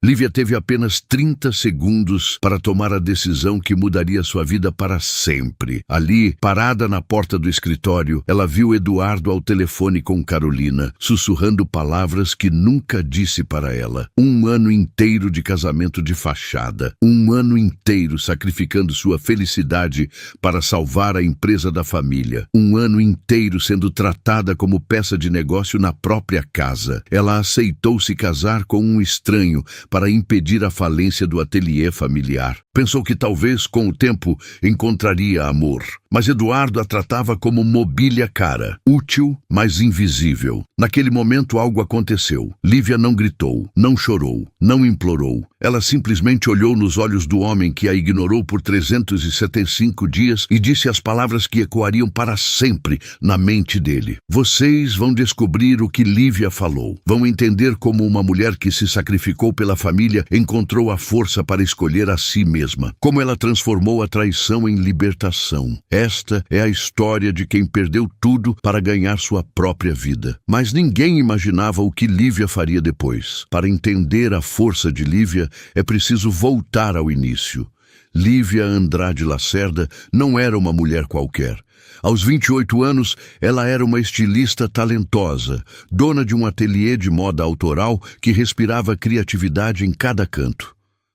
Lívia teve apenas 30 segundos para tomar a decisão que mudaria sua vida para sempre. Ali, parada na porta do escritório, ela viu Eduardo ao telefone com Carolina, sussurrando palavras que nunca disse para ela. 1 ano inteiro de casamento de fachada. 1 ano inteiro sacrificando sua felicidade para salvar a empresa da família. 1 ano inteiro sendo tratada como peça de negócio na própria casa. Ela aceitou se casar com um estranho para impedir a falência do ateliê familiar. Pensou que talvez, com o tempo, encontraria amor. Mas Eduardo a tratava como mobília cara, útil, mas invisível. Naquele momento algo aconteceu. Lívia não gritou, não chorou, não implorou. Ela simplesmente olhou nos olhos do homem que a ignorou por 375 dias e disse as palavras que ecoariam para sempre na mente dele. Vocês vão descobrir o que Lívia falou. Vão entender como uma mulher que se sacrificou pela família encontrou a força para escolher a si mesma. Como ela transformou a traição em libertação. Esta é a história de quem perdeu tudo para ganhar sua própria vida. Mas ninguém imaginava o que Lívia faria depois. Para entender a força de Lívia, é preciso voltar ao início. Lívia Andrade Lacerda não era uma mulher qualquer. Aos 28 anos, ela era uma estilista talentosa, dona de um ateliê de moda autoral que respirava criatividade em cada canto.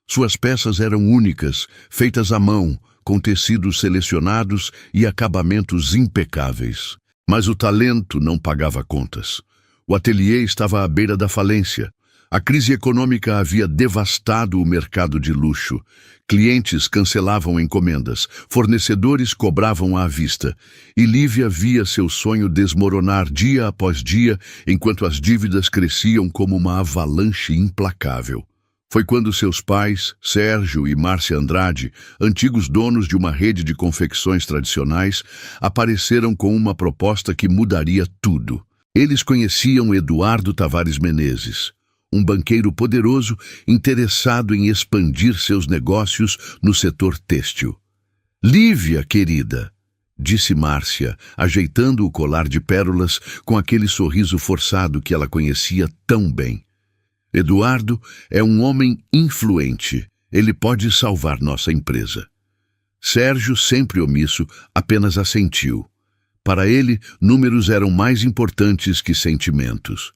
Suas peças eram únicas, feitas à mão, com tecidos selecionados e acabamentos impecáveis. Mas o talento não pagava contas. O ateliê estava à beira da falência. A crise econômica havia devastado o mercado de luxo. Clientes cancelavam encomendas, fornecedores cobravam à vista, e Lívia via seu sonho desmoronar dia após dia, enquanto as dívidas cresciam como uma avalanche implacável. Foi quando seus pais, Sérgio e Márcia Andrade, antigos donos de uma rede de confecções tradicionais, apareceram com uma proposta que mudaria tudo. Eles conheciam Eduardo Tavares Menezes, um banqueiro poderoso interessado em expandir seus negócios no setor têxtil. "Lívia, querida", disse Márcia, ajeitando o colar de pérolas com aquele sorriso forçado que ela conhecia tão bem. "Eduardo é um homem influente. Ele pode salvar nossa empresa." Sérgio, sempre omisso, apenas assentiu. Para ele, números eram mais importantes que sentimentos.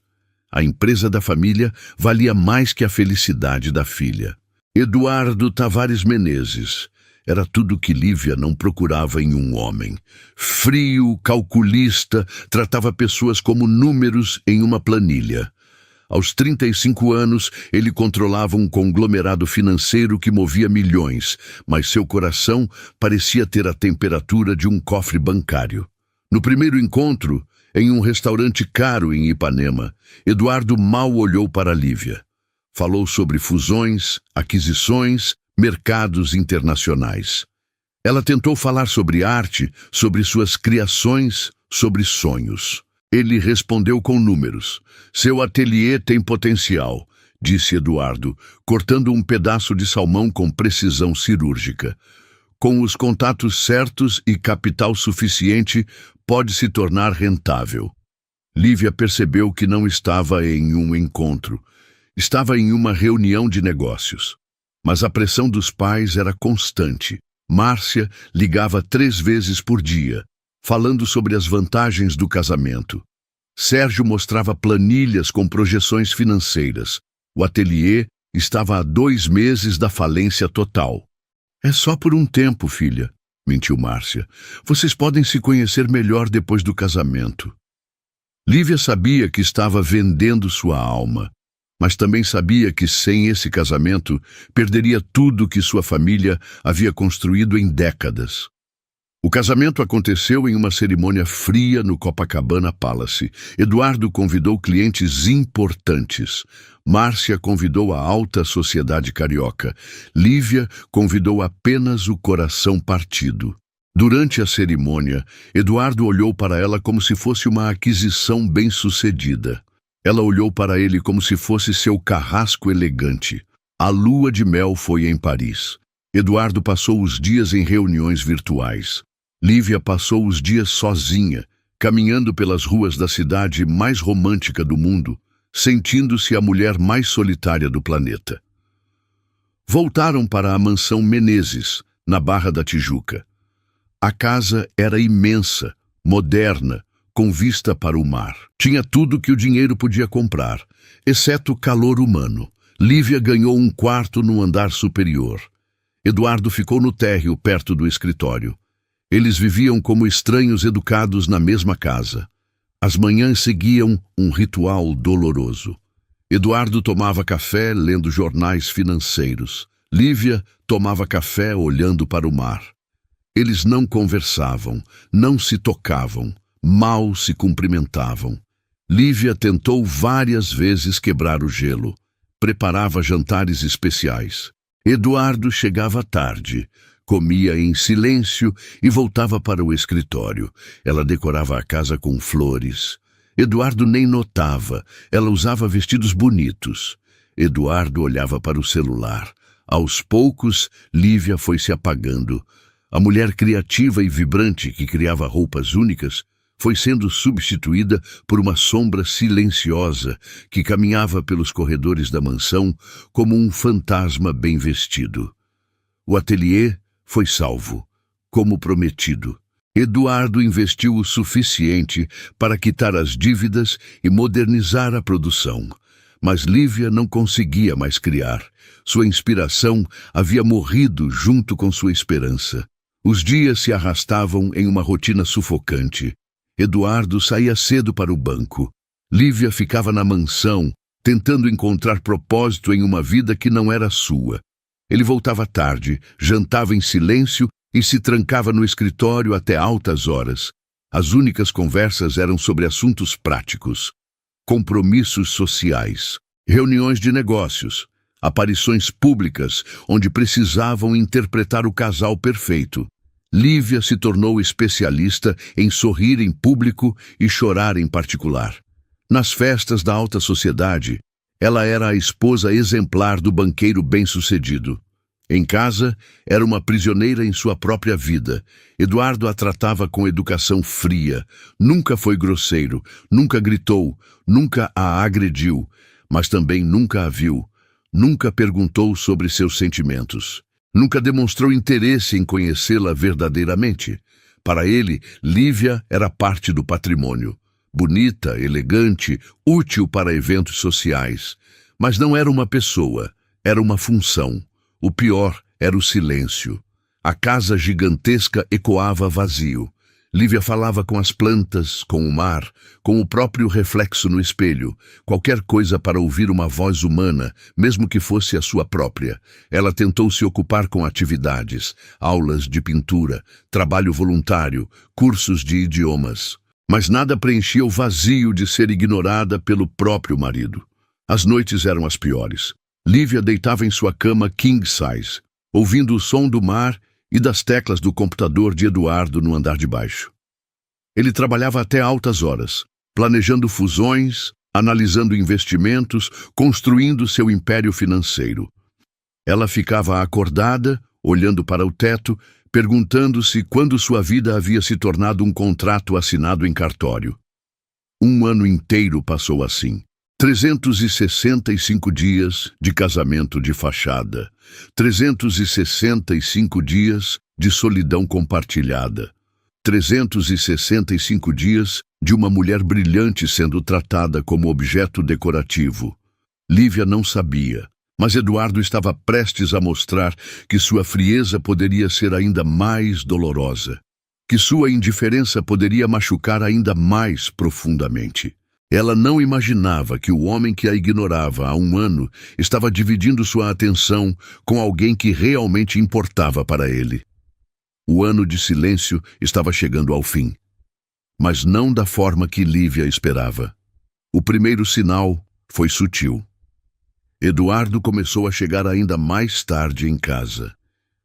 A empresa da família valia mais que a felicidade da filha. Eduardo Tavares Menezes era tudo que Lívia não procurava em um homem. Frio, calculista, tratava pessoas como números em uma planilha. Aos 35 anos, ele controlava um conglomerado financeiro que movia milhões, mas seu coração parecia ter a temperatura de um cofre bancário. No primeiro encontro, em um restaurante caro em Ipanema, Eduardo mal olhou para Lívia. Falou sobre fusões, aquisições, mercados internacionais. Ela tentou falar sobre arte, sobre suas criações, sobre sonhos. Ele respondeu com números. "Seu ateliê tem potencial", disse Eduardo, cortando um pedaço de salmão com precisão cirúrgica. "Com os contatos certos e capital suficiente, pode se tornar rentável." Lívia percebeu que não estava em um encontro. Estava em uma reunião de negócios. Mas a pressão dos pais era constante. Márcia ligava 3 vezes por dia, falando sobre as vantagens do casamento. Sérgio mostrava planilhas com projeções financeiras. O ateliê estava há 2 meses da falência total. "É só por um tempo, filha", mentiu Márcia. "Vocês podem se conhecer melhor depois do casamento." Lívia sabia que estava vendendo sua alma, mas também sabia que sem esse casamento perderia tudo que sua família havia construído em décadas. O casamento aconteceu em uma cerimônia fria no Copacabana Palace. Eduardo convidou clientes importantes. Márcia convidou a alta sociedade carioca. Lívia convidou apenas o coração partido. Durante a cerimônia, Eduardo olhou para ela como se fosse uma aquisição bem-sucedida. Ela olhou para ele como se fosse seu carrasco elegante. A lua de mel foi em Paris. Eduardo passou os dias em reuniões virtuais. Lívia passou os dias sozinha, caminhando pelas ruas da cidade mais romântica do mundo, sentindo-se a mulher mais solitária do planeta. Voltaram para a mansão Menezes, na Barra da Tijuca. A casa era imensa, moderna, com vista para o mar. Tinha tudo que o dinheiro podia comprar, exceto calor humano. Lívia ganhou um quarto no andar superior. Eduardo ficou no térreo, perto do escritório. Eles viviam como estranhos educados na mesma casa. As manhãs seguiam um ritual doloroso. Eduardo tomava café lendo jornais financeiros. Lívia tomava café olhando para o mar. Eles não conversavam, não se tocavam, mal se cumprimentavam. Lívia tentou várias vezes quebrar o gelo. Preparava jantares especiais. Eduardo chegava tarde, comia em silêncio e voltava para o escritório. Ela decorava a casa com flores. Eduardo nem notava. Ela usava vestidos bonitos. Eduardo olhava para o celular. Aos poucos, Lívia foi se apagando. A mulher criativa e vibrante que criava roupas únicas foi sendo substituída por uma sombra silenciosa que caminhava pelos corredores da mansão como um fantasma bem vestido. O ateliê foi salvo, como prometido. Eduardo investiu o suficiente para quitar as dívidas e modernizar a produção. Mas Lívia não conseguia mais criar. Sua inspiração havia morrido junto com sua esperança. Os dias se arrastavam em uma rotina sufocante. Eduardo saía cedo para o banco. Lívia ficava na mansão, tentando encontrar propósito em uma vida que não era sua. Ele voltava tarde, jantava em silêncio e se trancava no escritório até altas horas. As únicas conversas eram sobre assuntos práticos, compromissos sociais, reuniões de negócios, aparições públicas onde precisavam interpretar o casal perfeito. Lívia se tornou especialista em sorrir em público e chorar em particular. Nas festas da alta sociedade, ela era a esposa exemplar do banqueiro bem-sucedido. Em casa, era uma prisioneira em sua própria vida. Eduardo a tratava com educação fria. Nunca foi grosseiro, nunca gritou, nunca a agrediu, mas também nunca a viu. Nunca perguntou sobre seus sentimentos. Nunca demonstrou interesse em conhecê-la verdadeiramente. Para ele, Lívia era parte do patrimônio. Bonita, elegante, útil para eventos sociais. Mas não era uma pessoa, era uma função. O pior era o silêncio. A casa gigantesca ecoava vazio. Lívia falava com as plantas, com o mar, com o próprio reflexo no espelho. Qualquer coisa para ouvir uma voz humana, mesmo que fosse a sua própria. Ela tentou se ocupar com atividades, aulas de pintura, trabalho voluntário, cursos de idiomas. Mas nada preenchia o vazio de ser ignorada pelo próprio marido. As noites eram as piores. Lívia deitava em sua cama king size, ouvindo o som do mar e das teclas do computador de Eduardo no andar de baixo. Ele trabalhava até altas horas, planejando fusões, analisando investimentos, construindo seu império financeiro. Ela ficava acordada, olhando para o teto, perguntando-se quando sua vida havia se tornado um contrato assinado em cartório. Um ano inteiro passou assim. 365 dias de casamento de fachada, 365 dias de solidão compartilhada, 365 dias de uma mulher brilhante sendo tratada como objeto decorativo. Lívia não sabia, mas Eduardo estava prestes a mostrar que sua frieza poderia ser ainda mais dolorosa, que sua indiferença poderia machucar ainda mais profundamente. Ela não imaginava que o homem que a ignorava há um ano estava dividindo sua atenção com alguém que realmente importava para ele. O ano de silêncio estava chegando ao fim, mas não da forma que Lívia esperava. O primeiro sinal foi sutil. Eduardo começou a chegar ainda mais tarde em casa.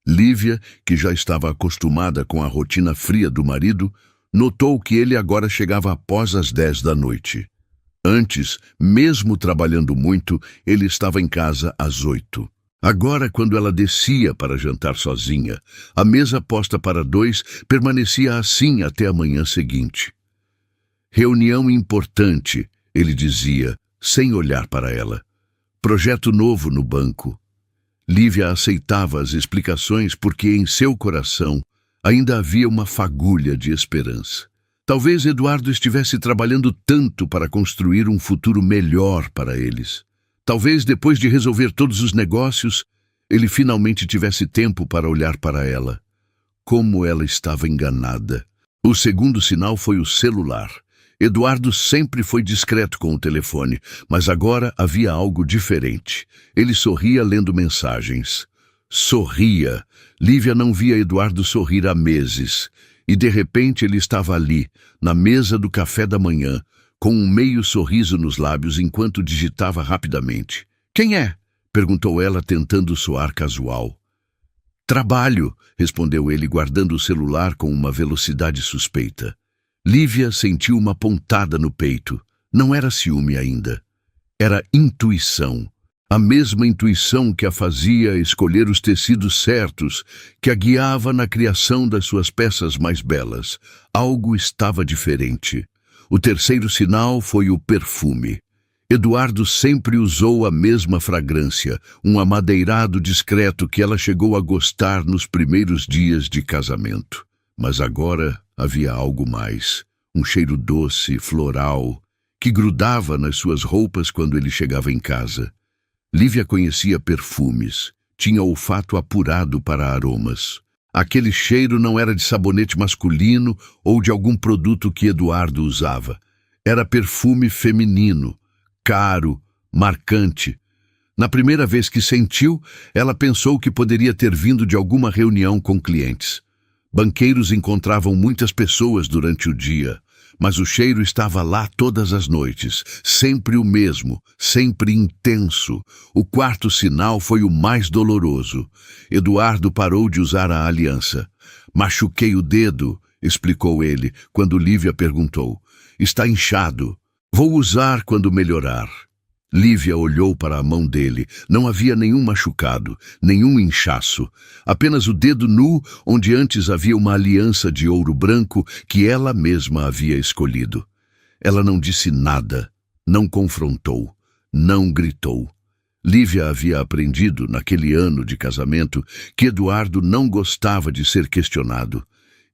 Lívia, que já estava acostumada com a rotina fria do marido, notou que ele agora chegava após as 10 da noite. Antes, mesmo trabalhando muito, ele estava em casa às 8. Agora, quando ela descia para jantar sozinha, a mesa posta para 2 permanecia assim até a manhã seguinte. Reunião importante, ele dizia, sem olhar para ela. Projeto novo no banco. Lívia aceitava as explicações porque em seu coração ainda havia uma fagulha de esperança. Talvez Eduardo estivesse trabalhando tanto para construir um futuro melhor para eles. Talvez, depois de resolver todos os negócios, ele finalmente tivesse tempo para olhar para ela. Como ela estava enganada. O segundo sinal foi o celular. Eduardo sempre foi discreto com o telefone, mas agora havia algo diferente. Ele sorria lendo mensagens. Sorria. Lívia não via Eduardo sorrir há meses. E de repente ele estava ali, na mesa do café da manhã, com um meio sorriso nos lábios enquanto digitava rapidamente. "Quem é?" perguntou ela, tentando soar casual. "Trabalho", respondeu ele, guardando o celular com uma velocidade suspeita. Lívia sentiu uma pontada no peito. Não era ciúme ainda. Era intuição. A mesma intuição que a fazia escolher os tecidos certos, que a guiava na criação das suas peças mais belas. Algo estava diferente. O terceiro sinal foi o perfume. Eduardo sempre usou a mesma fragrância, um amadeirado discreto que ela chegou a gostar nos primeiros dias de casamento. Mas agora havia algo mais, um cheiro doce, floral, que grudava nas suas roupas quando ele chegava em casa. Lívia conhecia perfumes, tinha olfato apurado para aromas. Aquele cheiro não era de sabonete masculino ou de algum produto que Eduardo usava. Era perfume feminino, caro, marcante. Na primeira vez que sentiu, ela pensou que poderia ter vindo de alguma reunião com clientes. Banqueiros encontravam muitas pessoas durante o dia, mas o cheiro estava lá todas as noites, sempre o mesmo, sempre intenso. O quarto sinal foi o mais doloroso. Eduardo parou de usar a aliança. "Machuquei o dedo", explicou ele, quando Lívia perguntou. "Está inchado. Vou usar quando melhorar." Lívia olhou para a mão dele. Não havia nenhum machucado, nenhum inchaço. Apenas o dedo nu, onde antes havia uma aliança de ouro branco que ela mesma havia escolhido. Ela não disse nada, não confrontou, não gritou. Lívia havia aprendido, naquele ano de casamento, que Eduardo não gostava de ser questionado.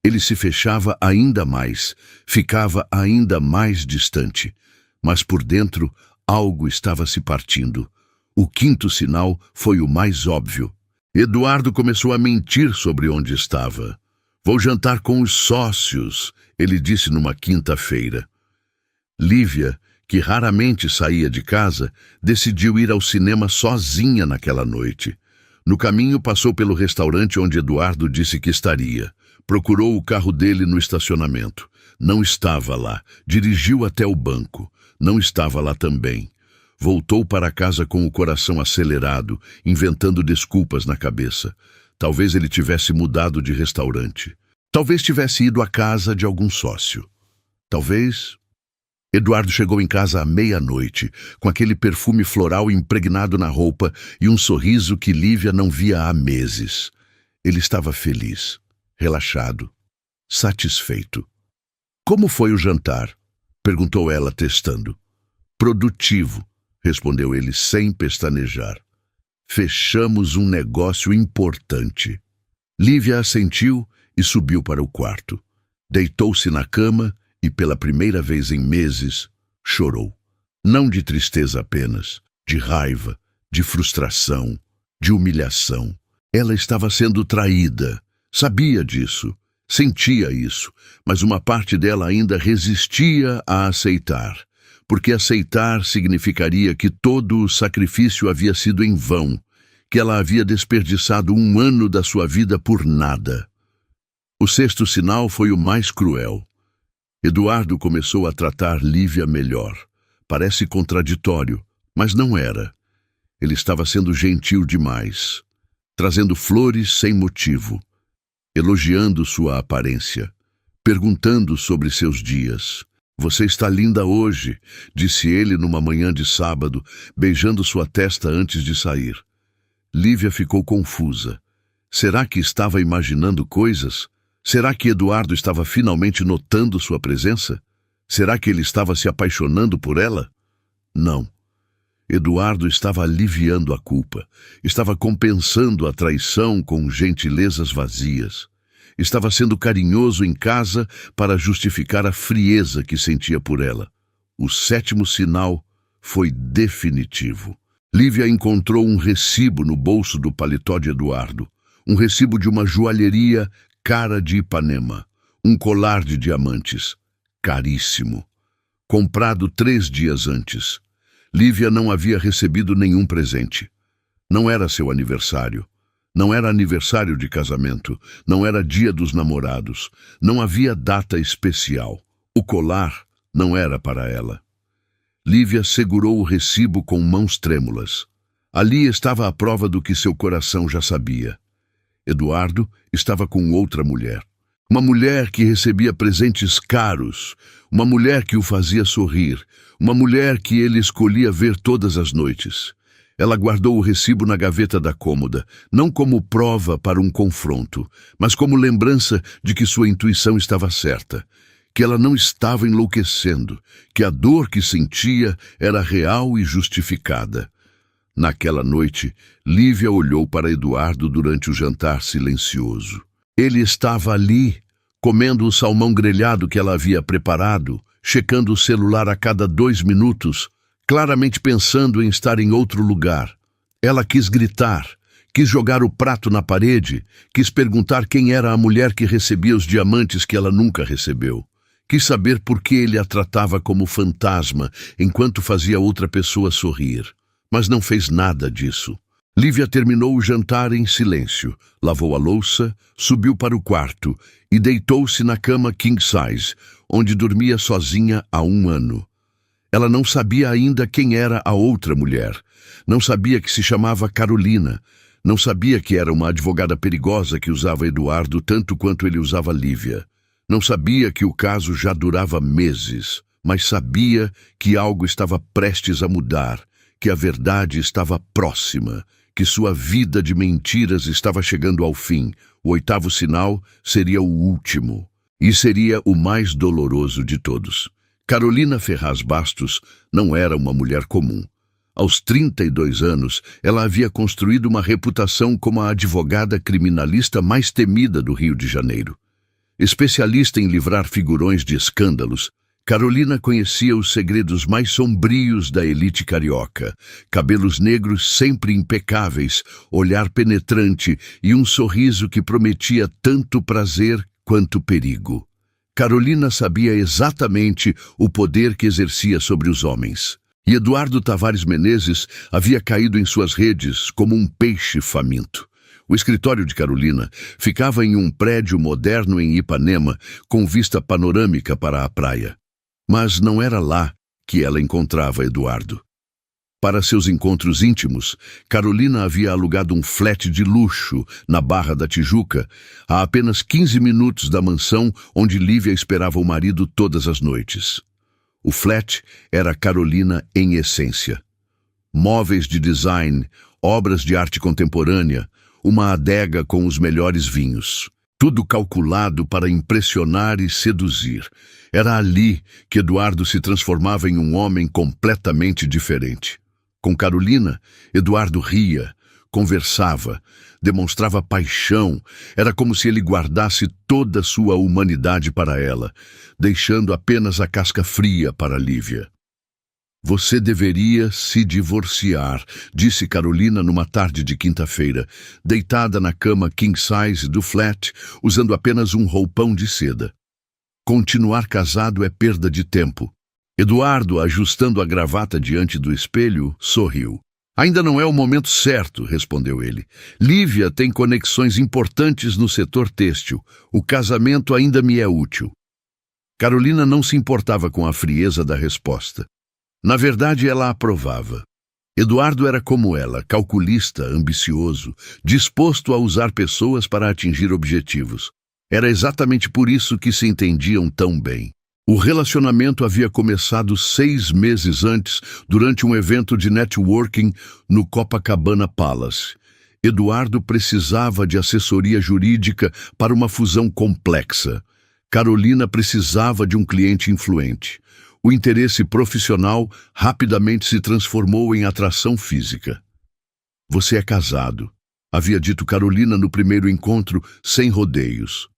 Ele se fechava ainda mais, ficava ainda mais distante. Mas por dentro, algo estava se partindo. O quinto sinal foi o mais óbvio. Eduardo começou a mentir sobre onde estava. "Vou jantar com os sócios", ele disse numa quinta-feira. Lívia, que raramente saía de casa, decidiu ir ao cinema sozinha naquela noite. No caminho, passou pelo restaurante onde Eduardo disse que estaria. Procurou o carro dele no estacionamento. Não estava lá. Dirigiu até o banco. Não estava lá também. Voltou para casa com o coração acelerado, inventando desculpas na cabeça. Talvez ele tivesse mudado de restaurante. Talvez tivesse ido à casa de algum sócio. Talvez... Eduardo chegou em casa à meia-noite, com aquele perfume floral impregnado na roupa e um sorriso que Lívia não via há meses. Ele estava feliz, relaxado, satisfeito. "Como foi o jantar?" perguntou ela, testando. "Produtivo", respondeu ele sem pestanejar. "Fechamos um negócio importante." Lívia assentiu e subiu para o quarto. Deitou-se na cama e, pela primeira vez em meses, chorou. Não de tristeza apenas, de raiva, de frustração, de humilhação. Ela estava sendo traída. Sabia disso. Sentia isso, mas uma parte dela ainda resistia a aceitar, porque aceitar significaria que todo o sacrifício havia sido em vão, que ela havia desperdiçado um ano da sua vida por nada. O sexto sinal foi o mais cruel. Eduardo começou a tratar Lívia melhor. Parece contraditório, mas não era. Ele estava sendo gentil demais, trazendo flores sem motivo, elogiando sua aparência, perguntando sobre seus dias. "Você está linda hoje", disse ele numa manhã de sábado, beijando sua testa antes de sair. Lívia ficou confusa. Será que estava imaginando coisas? Será que Eduardo estava finalmente notando sua presença? Será que ele estava se apaixonando por ela? Não. Eduardo estava aliviando a culpa, estava compensando a traição com gentilezas vazias. Estava sendo carinhoso em casa para justificar a frieza que sentia por ela. O 7º sinal foi definitivo. Lívia encontrou um recibo no bolso do paletó de Eduardo. Um recibo de uma joalheria cara de Ipanema. Um colar de diamantes. Caríssimo. Comprado 3 dias antes. Lívia não havia recebido nenhum presente. Não era seu aniversário. Não era aniversário de casamento. Não era dia dos namorados. Não havia data especial. O colar não era para ela. Lívia segurou o recibo com mãos trêmulas. Ali estava a prova do que seu coração já sabia. Eduardo estava com outra mulher. Uma mulher que recebia presentes caros. Uma mulher que o fazia sorrir. Uma mulher que ele escolhia ver todas as noites. Ela guardou o recibo na gaveta da cômoda, não como prova para um confronto, mas como lembrança de que sua intuição estava certa, que ela não estava enlouquecendo, que a dor que sentia era real e justificada. Naquela noite, Lívia olhou para Eduardo durante o jantar silencioso. Ele estava ali, comendo o salmão grelhado que ela havia preparado, checando o celular a cada 2 minutos, claramente pensando em estar em outro lugar. Ela quis gritar, quis jogar o prato na parede, quis perguntar quem era a mulher que recebia os diamantes que ela nunca recebeu. Quis saber por que ele a tratava como fantasma enquanto fazia outra pessoa sorrir. Mas não fez nada disso. Lívia terminou o jantar em silêncio, lavou a louça, subiu para o quarto e deitou-se na cama king size, onde dormia sozinha há 1 ano. Ela não sabia ainda quem era a outra mulher. Não sabia que se chamava Carolina. Não sabia que era uma advogada perigosa que usava Eduardo tanto quanto ele usava Lívia. Não sabia que o caso já durava meses, mas sabia que algo estava prestes a mudar, que a verdade estava próxima, que sua vida de mentiras estava chegando ao fim. O 8º sinal seria o último, e seria o mais doloroso de todos. Carolina Ferraz Bastos não era uma mulher comum. Aos 32 anos, ela havia construído uma reputação como a advogada criminalista mais temida do Rio de Janeiro. Especialista em livrar figurões de escândalos, Carolina conhecia os segredos mais sombrios da elite carioca. Cabelos negros sempre impecáveis, olhar penetrante e um sorriso que prometia tanto prazer quanto perigo. Carolina sabia exatamente o poder que exercia sobre os homens. E Eduardo Tavares Menezes havia caído em suas redes como um peixe faminto. O escritório de Carolina ficava em um prédio moderno em Ipanema, com vista panorâmica para a praia. Mas não era lá que ela encontrava Eduardo. Para seus encontros íntimos, Carolina havia alugado um flat de luxo na Barra da Tijuca, a apenas 15 minutos da mansão onde Lívia esperava o marido todas as noites. O flat era Carolina em essência. Móveis de design, obras de arte contemporânea, uma adega com os melhores vinhos. Tudo calculado para impressionar e seduzir. Era ali que Eduardo se transformava em um homem completamente diferente. Com Carolina, Eduardo ria, conversava, demonstrava paixão. Era como se ele guardasse toda a sua humanidade para ela, deixando apenas a casca fria para Lívia. Você deveria se divorciar, disse Carolina numa tarde de quinta-feira, deitada na cama king size do flat, usando apenas um roupão de seda. Continuar casado é perda de tempo. Eduardo, ajustando a gravata diante do espelho, sorriu. Ainda não é o momento certo, respondeu ele. Lívia tem conexões importantes no setor têxtil. O casamento ainda me é útil. Carolina não se importava com a frieza da resposta. Na verdade, ela aprovava. Eduardo era como ela, calculista, ambicioso, disposto a usar pessoas para atingir objetivos. Era exatamente por isso que se entendiam tão bem. O relacionamento havia começado 6 meses antes, durante um evento de networking no Copacabana Palace. Eduardo precisava de assessoria jurídica para uma fusão complexa. Carolina precisava de um cliente influente. O interesse profissional rapidamente se transformou em atração física. Você é casado, havia dito Carolina no primeiro encontro, sem rodeios.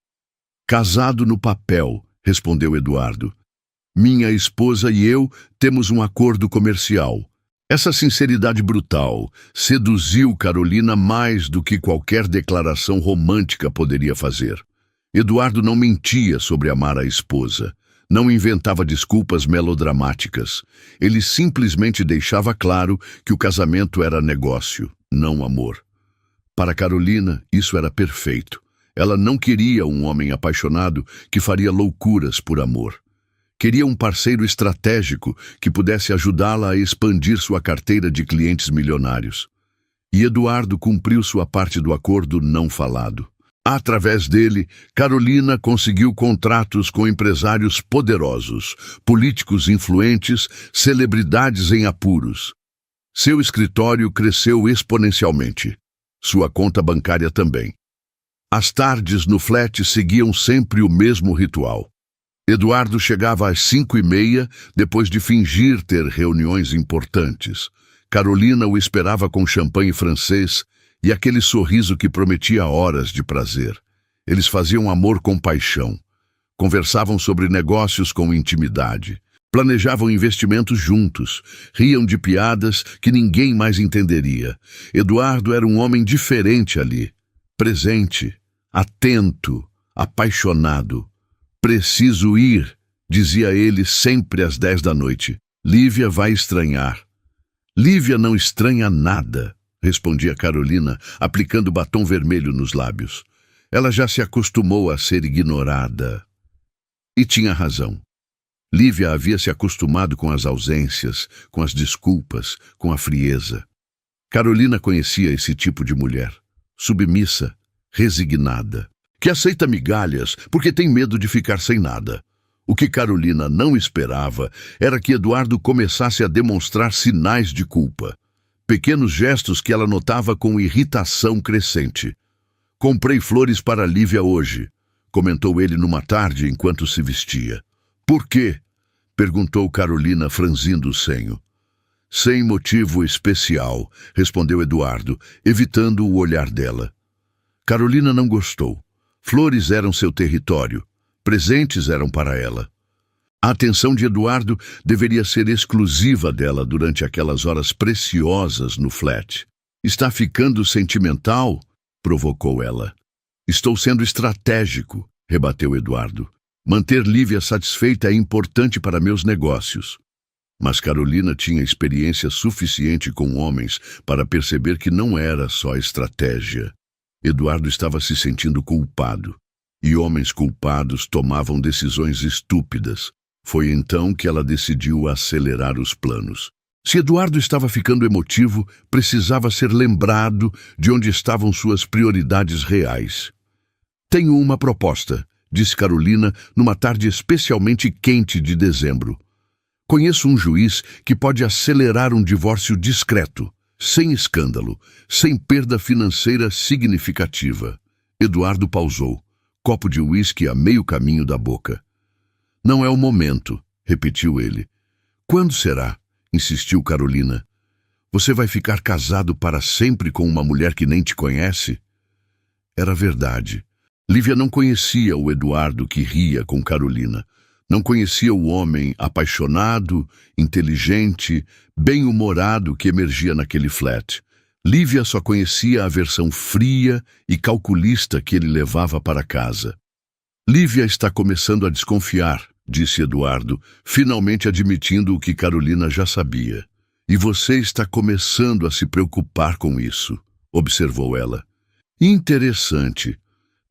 Casado no papel, respondeu Eduardo. Minha esposa e eu temos um acordo comercial. Essa sinceridade brutal seduziu Carolina mais do que qualquer declaração romântica poderia fazer. Eduardo não mentia sobre amar a esposa. Não inventava desculpas melodramáticas. Ele simplesmente deixava claro que o casamento era negócio, não amor. Para Carolina, isso era perfeito. Ela não queria um homem apaixonado que faria loucuras por amor. Queria um parceiro estratégico que pudesse ajudá-la a expandir sua carteira de clientes milionários. E Eduardo cumpriu sua parte do acordo não falado. Através dele, Carolina conseguiu contratos com empresários poderosos, políticos influentes, celebridades em apuros. Seu escritório cresceu exponencialmente. Sua conta bancária também. As tardes no flat seguiam sempre o mesmo ritual. Eduardo chegava às 5h30, depois de fingir ter reuniões importantes. Carolina o esperava com champanhe francês e aquele sorriso que prometia horas de prazer. Eles faziam amor com paixão. Conversavam sobre negócios com intimidade. Planejavam investimentos juntos. Riam de piadas que ninguém mais entenderia. Eduardo era um homem diferente ali. Presente, atento, apaixonado. Preciso ir, dizia ele sempre às 10 da noite. Lívia vai estranhar. Lívia não estranha nada, respondia Carolina, aplicando batom vermelho nos lábios. Ela já se acostumou a ser ignorada. E tinha razão. Lívia havia se acostumado com as ausências, com as desculpas, com a frieza. Carolina conhecia esse tipo de mulher, submissa, resignada, que aceita migalhas porque tem medo de ficar sem nada. O que Carolina não esperava era que Eduardo começasse a demonstrar sinais de culpa. Pequenos gestos que ela notava com irritação crescente. Comprei flores para Lívia hoje, comentou ele numa tarde enquanto se vestia. Por quê? Perguntou Carolina, franzindo o senho. Sem motivo especial, respondeu Eduardo, evitando o olhar dela. Carolina não gostou. Flores eram seu território. Presentes eram para ela. A atenção de Eduardo deveria ser exclusiva dela durante aquelas horas preciosas no flat. Está ficando sentimental? Provocou ela. Estou sendo estratégico, rebateu Eduardo. Manter Lívia satisfeita é importante para meus negócios. Mas Carolina tinha experiência suficiente com homens para perceber que não era só estratégia. Eduardo estava se sentindo culpado. E homens culpados tomavam decisões estúpidas. Foi então que ela decidiu acelerar os planos. Se Eduardo estava ficando emotivo, precisava ser lembrado de onde estavam suas prioridades reais. Tenho uma proposta, disse Carolina numa tarde especialmente quente de dezembro. Conheço um juiz que pode acelerar um divórcio discreto, sem escândalo, sem perda financeira significativa. Eduardo pausou, copo de uísque a meio caminho da boca. Não é o momento, repetiu ele. Quando será? Insistiu Carolina. Você vai ficar casado para sempre com uma mulher que nem te conhece? Era verdade. Lívia não conhecia o Eduardo que ria com Carolina. Não conhecia o homem apaixonado, inteligente, bem-humorado que emergia naquele flat. Lívia só conhecia a versão fria e calculista que ele levava para casa. Lívia está começando a desconfiar, disse Eduardo, finalmente admitindo o que Carolina já sabia. E você está começando a se preocupar com isso, observou ela. Interessante.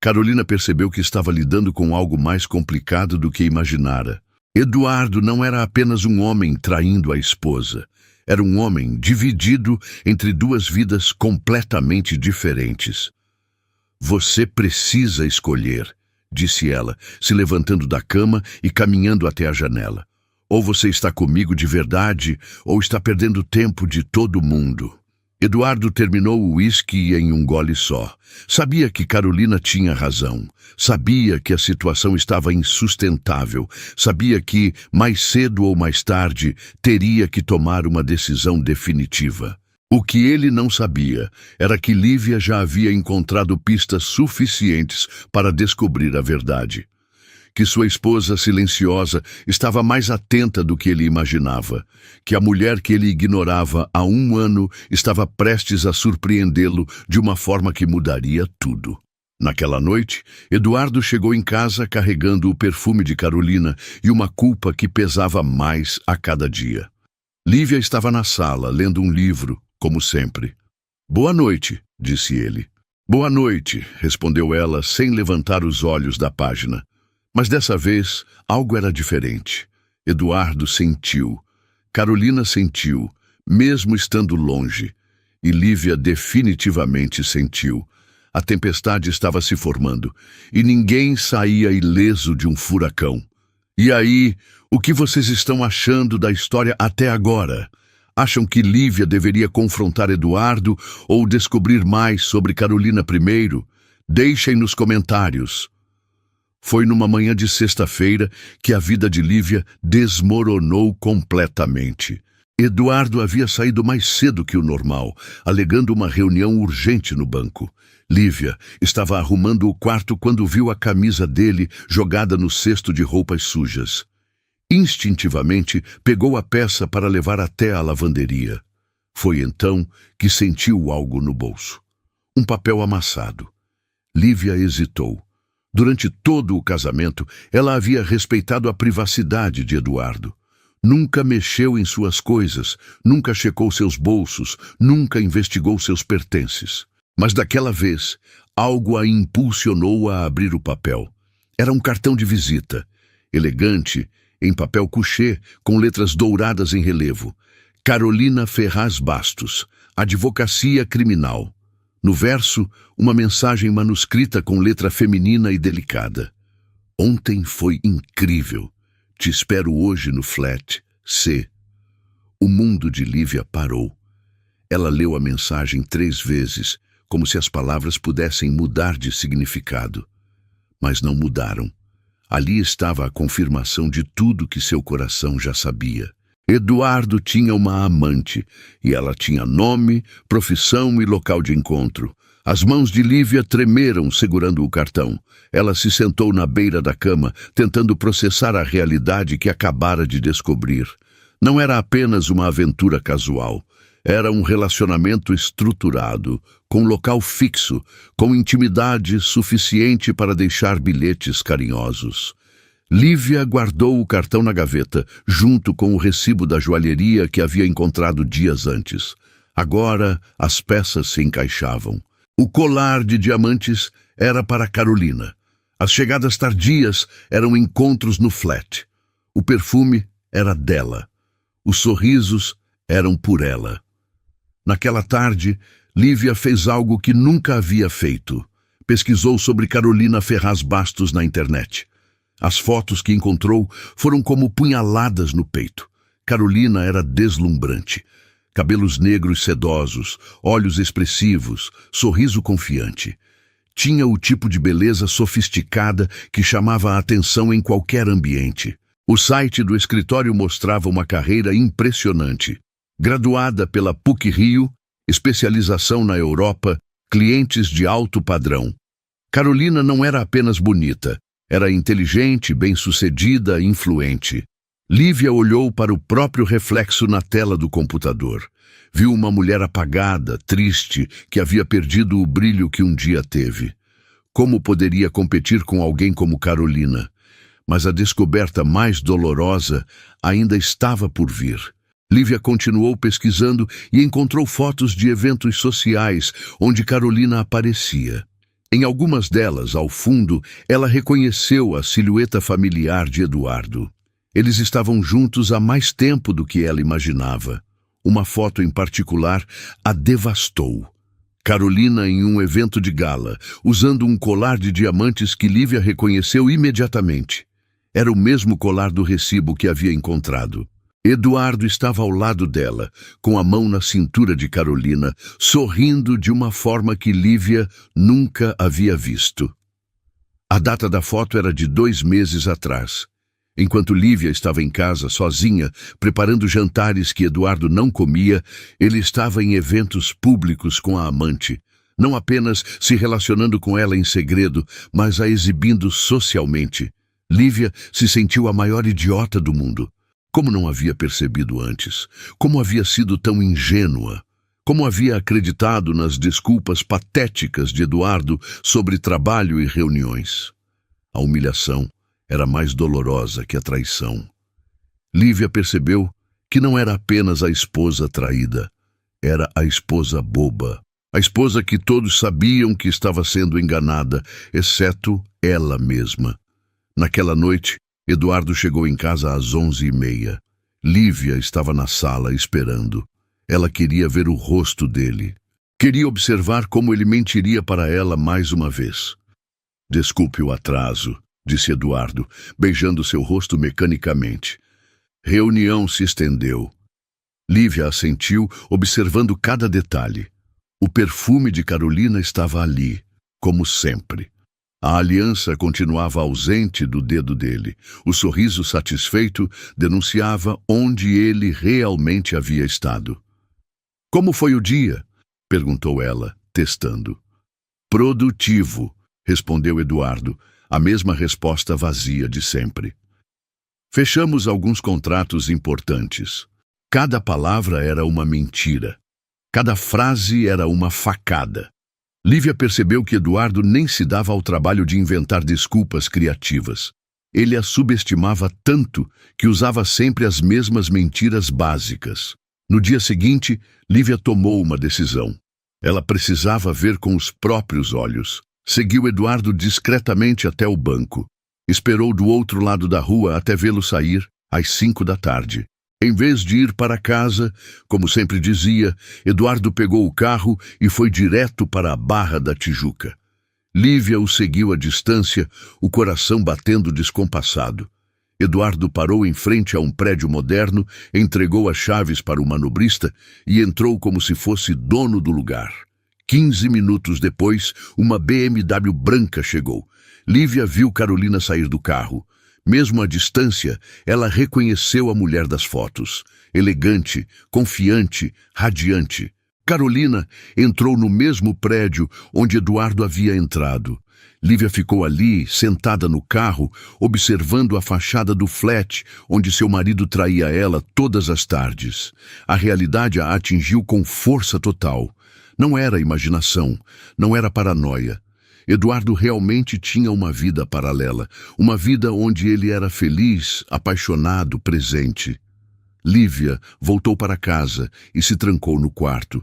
Carolina percebeu que estava lidando com algo mais complicado do que imaginara. Eduardo não era apenas um homem traindo a esposa. Era um homem dividido entre duas vidas completamente diferentes. Você precisa escolher, disse ela, se levantando da cama e caminhando até a janela. Ou você está comigo de verdade, ou está perdendo tempo de todo mundo. Eduardo terminou o uísque em um gole só. Sabia que Carolina tinha razão. Sabia que a situação estava insustentável. Sabia que, mais cedo ou mais tarde, teria que tomar uma decisão definitiva. O que ele não sabia era que Lívia já havia encontrado pistas suficientes para descobrir a verdade. Que sua esposa silenciosa estava mais atenta do que ele imaginava, que a mulher que ele ignorava há 1 ano estava prestes a surpreendê-lo de uma forma que mudaria tudo. Naquela noite, Eduardo chegou em casa carregando o perfume de Carolina e uma culpa que pesava mais a cada dia. Lívia estava na sala, lendo um livro, como sempre. "Boa noite", disse ele. "Boa noite", respondeu ela, sem levantar os olhos da página. Mas dessa vez, algo era diferente. Eduardo sentiu. Carolina sentiu, mesmo estando longe. E Lívia definitivamente sentiu. A tempestade estava se formando, e ninguém saía ileso de um furacão. "E aí, o que vocês estão achando da história até agora? Acham que Lívia deveria confrontar Eduardo ou descobrir mais sobre Carolina primeiro? Deixem nos comentários." Foi numa manhã de sexta-feira que a vida de Lívia desmoronou completamente. Eduardo havia saído mais cedo que o normal, alegando uma reunião urgente no banco. Lívia estava arrumando o quarto quando viu a camisa dele jogada no cesto de roupas sujas. Instintivamente, pegou a peça para levar até a lavanderia. Foi então que sentiu algo no bolso. Um papel amassado. Lívia hesitou. Durante todo o casamento, ela havia respeitado a privacidade de Eduardo. Nunca mexeu em suas coisas, nunca checou seus bolsos, nunca investigou seus pertences. Mas daquela vez, algo a impulsionou a abrir o papel. Era um cartão de visita, elegante, em papel couché, com letras douradas em relevo. Carolina Ferraz Bastos, Advocacia Criminal. No verso, uma mensagem manuscrita com letra feminina e delicada. "Ontem foi incrível. Te espero hoje no flat C." O mundo de Lívia parou. Ela leu a mensagem 3 vezes, como se as palavras pudessem mudar de significado. Mas não mudaram. Ali estava a confirmação de tudo que seu coração já sabia. Eduardo tinha uma amante, e ela tinha nome, profissão e local de encontro. As mãos de Lívia tremeram segurando o cartão. Ela se sentou na beira da cama, tentando processar a realidade que acabara de descobrir. Não era apenas uma aventura casual. Era um relacionamento estruturado, com local fixo, com intimidade suficiente para deixar bilhetes carinhosos. Lívia guardou o cartão na gaveta, junto com o recibo da joalheria que havia encontrado dias antes. Agora, as peças se encaixavam. O colar de diamantes era para Carolina. As chegadas tardias eram encontros no flat. O perfume era dela. Os sorrisos eram por ela. Naquela tarde, Lívia fez algo que nunca havia feito. Pesquisou sobre Carolina Ferraz Bastos na internet. As fotos que encontrou foram como punhaladas no peito. Carolina era deslumbrante. Cabelos negros sedosos, olhos expressivos, sorriso confiante. Tinha o tipo de beleza sofisticada que chamava a atenção em qualquer ambiente. O site do escritório mostrava uma carreira impressionante. Graduada pela PUC-Rio, especialização na Europa, clientes de alto padrão. Carolina não era apenas bonita. Era inteligente, bem-sucedida, influente. Lívia olhou para o próprio reflexo na tela do computador. Viu uma mulher apagada, triste, que havia perdido o brilho que um dia teve. Como poderia competir com alguém como Carolina? Mas a descoberta mais dolorosa ainda estava por vir. Lívia continuou pesquisando e encontrou fotos de eventos sociais onde Carolina aparecia. Em algumas delas, ao fundo, ela reconheceu a silhueta familiar de Eduardo. Eles estavam juntos há mais tempo do que ela imaginava. Uma foto em particular a devastou. Carolina em um evento de gala, usando um colar de diamantes que Lívia reconheceu imediatamente. Era o mesmo colar do recibo que havia encontrado. Eduardo estava ao lado dela, com a mão na cintura de Carolina, sorrindo de uma forma que Lívia nunca havia visto. A data da foto era de 2 meses atrás. Enquanto Lívia estava em casa, sozinha, preparando jantares que Eduardo não comia, ele estava em eventos públicos com a amante, não apenas se relacionando com ela em segredo, mas a exibindo socialmente. Lívia se sentiu a maior idiota do mundo. Como não havia percebido antes? Como havia sido tão ingênua? Como havia acreditado nas desculpas patéticas de Eduardo sobre trabalho e reuniões? A humilhação era mais dolorosa que a traição. Lívia percebeu que não era apenas a esposa traída, era a esposa boba. A esposa que todos sabiam que estava sendo enganada, exceto ela mesma. Naquela noite, Eduardo chegou em casa às 11h30. Lívia estava na sala esperando. Ela queria ver o rosto dele. Queria observar como ele mentiria para ela mais uma vez. "Desculpe o atraso", disse Eduardo, beijando seu rosto mecanicamente. Reunião se estendeu. Lívia assentiu, observando cada detalhe. O perfume de Carolina estava ali, como sempre. A aliança continuava ausente do dedo dele. O sorriso satisfeito denunciava onde ele realmente havia estado. "Como foi o dia?" perguntou ela, testando. "Produtivo", respondeu Eduardo, a mesma resposta vazia de sempre. "Fechamos alguns contratos importantes. Cada palavra era uma mentira. Cada frase era uma facada." Lívia percebeu que Eduardo nem se dava ao trabalho de inventar desculpas criativas. Ele a subestimava tanto que usava sempre as mesmas mentiras básicas. No dia seguinte, Lívia tomou uma decisão. Ela precisava ver com os próprios olhos. Seguiu Eduardo discretamente até o banco. Esperou do outro lado da rua até vê-lo sair, às 5 da tarde. Em vez de ir para casa, como sempre dizia, Eduardo pegou o carro e foi direto para a Barra da Tijuca. Lívia o seguiu à distância, o coração batendo descompassado. Eduardo parou em frente a um prédio moderno, entregou as chaves para o manobrista e entrou como se fosse dono do lugar. 15 minutos depois, uma BMW branca chegou. Lívia viu Carolina sair do carro. Mesmo à distância, ela reconheceu a mulher das fotos. Elegante, confiante, radiante. Carolina entrou no mesmo prédio onde Eduardo havia entrado. Lívia ficou ali, sentada no carro, observando a fachada do flat onde seu marido traía ela todas as tardes. A realidade a atingiu com força total. Não era imaginação, não era paranoia. Eduardo realmente tinha uma vida paralela, uma vida onde ele era feliz, apaixonado, presente. Lívia voltou para casa e se trancou no quarto.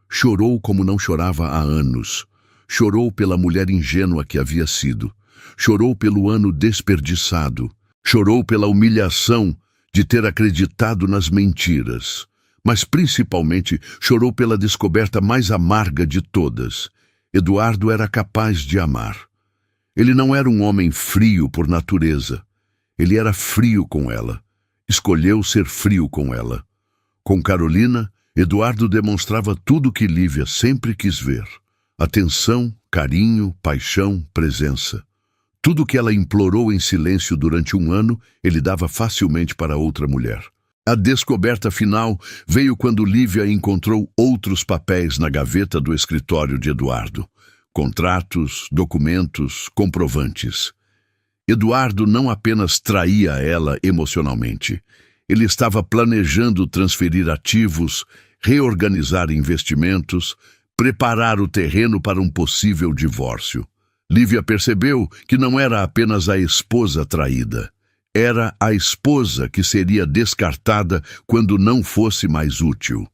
Chorou como não chorava há anos. Chorou pela mulher ingênua que havia sido. Chorou pelo ano desperdiçado. Chorou pela humilhação de ter acreditado nas mentiras. Mas principalmente chorou pela descoberta mais amarga de todas. Eduardo era capaz de amar. Ele não era um homem frio por natureza. Ele era frio com ela. Escolheu ser frio com ela. Com Carolina, Eduardo demonstrava tudo o que Lívia sempre quis ver. Atenção, carinho, paixão, presença. Tudo o que ela implorou em silêncio durante 1 ano, ele dava facilmente para outra mulher. A descoberta final veio quando Lívia encontrou outros papéis na gaveta do escritório de Eduardo. Contratos, documentos, comprovantes. Eduardo não apenas traía ela emocionalmente. Ele estava planejando transferir ativos, reorganizar investimentos, preparar o terreno para um possível divórcio. Lívia percebeu que não era apenas a esposa traída. Era a esposa que seria descartada quando não fosse mais útil.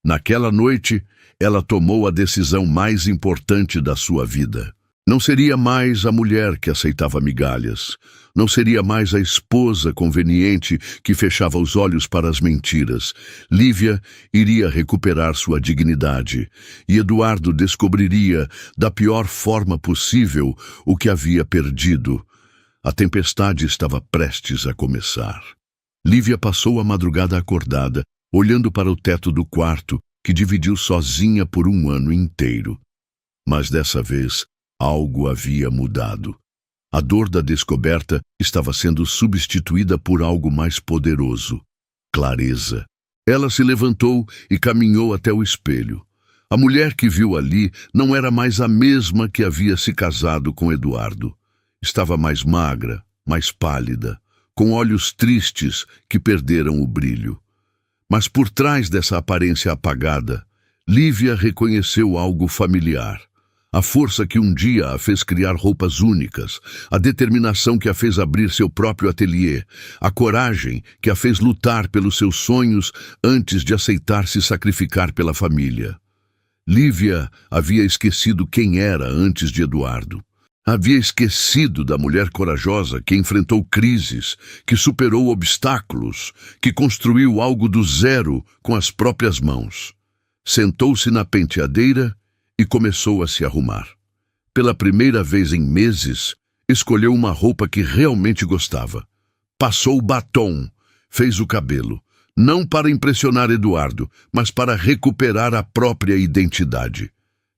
Naquela noite, ela tomou a decisão mais importante da sua vida. Não seria mais a mulher que aceitava migalhas. Não seria mais a esposa conveniente que fechava os olhos para as mentiras. Lívia iria recuperar sua dignidade e Eduardo descobriria, da pior forma possível, o que havia perdido. A tempestade estava prestes a começar. Lívia passou a madrugada acordada, olhando para o teto do quarto, que dividiu sozinha por um ano inteiro. Mas dessa vez, algo havia mudado. A dor da descoberta estava sendo substituída por algo mais poderoso: clareza. Ela se levantou e caminhou até o espelho. A mulher que viu ali não era mais a mesma que havia se casado com Eduardo. Estava mais magra, mais pálida, com olhos tristes que perderam o brilho. Mas por trás dessa aparência apagada, Lívia reconheceu algo familiar. A força que um dia a fez criar roupas únicas, a determinação que a fez abrir seu próprio ateliê, a coragem que a fez lutar pelos seus sonhos antes de aceitar se sacrificar pela família. Lívia havia esquecido quem era antes de Eduardo. Havia esquecido da mulher corajosa que enfrentou crises, que superou obstáculos, que construiu algo do zero com as próprias mãos. Sentou-se na penteadeira e começou a se arrumar. Pela primeira vez em meses, escolheu uma roupa que realmente gostava. Passou o batom, fez o cabelo, não para impressionar Eduardo, mas para recuperar a própria identidade.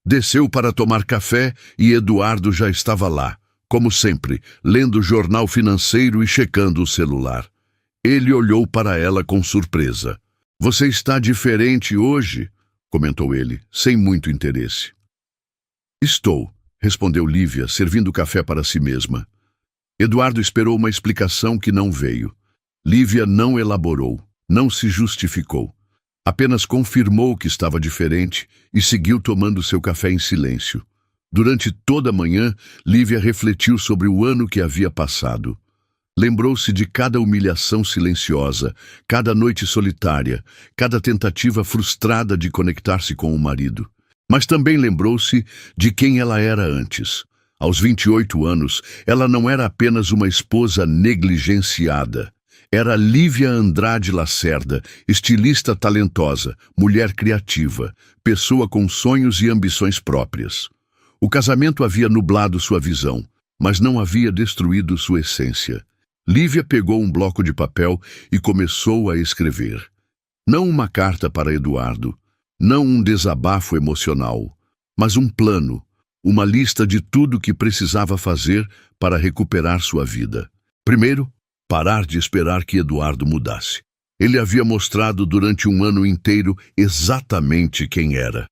Desceu para tomar café e Eduardo já estava lá, como sempre, lendo o jornal financeiro e checando o celular. Ele olhou para ela com surpresa. "Você está diferente hoje", comentou ele, sem muito interesse. "Estou", respondeu Lívia, servindo café para si mesma. Eduardo esperou uma explicação que não veio. Lívia não elaborou, não se justificou. Apenas confirmou que estava diferente e seguiu tomando seu café em silêncio. Durante toda a manhã, Lívia refletiu sobre o ano que havia passado. Lembrou-se de cada humilhação silenciosa, cada noite solitária, cada tentativa frustrada de conectar-se com o marido. Mas também lembrou-se de quem ela era antes. Aos 28 anos, ela não era apenas uma esposa negligenciada. Era Lívia Andrade Lacerda, estilista talentosa, mulher criativa, pessoa com sonhos e ambições próprias. O casamento havia nublado sua visão, mas não havia destruído sua essência. Lívia pegou um bloco de papel e começou a escrever. Não uma carta para Eduardo, não um desabafo emocional, mas um plano, uma lista de tudo que precisava fazer para recuperar sua vida. Primeiro, parar de esperar que Eduardo mudasse. Ele havia mostrado durante um ano inteiro exatamente quem era.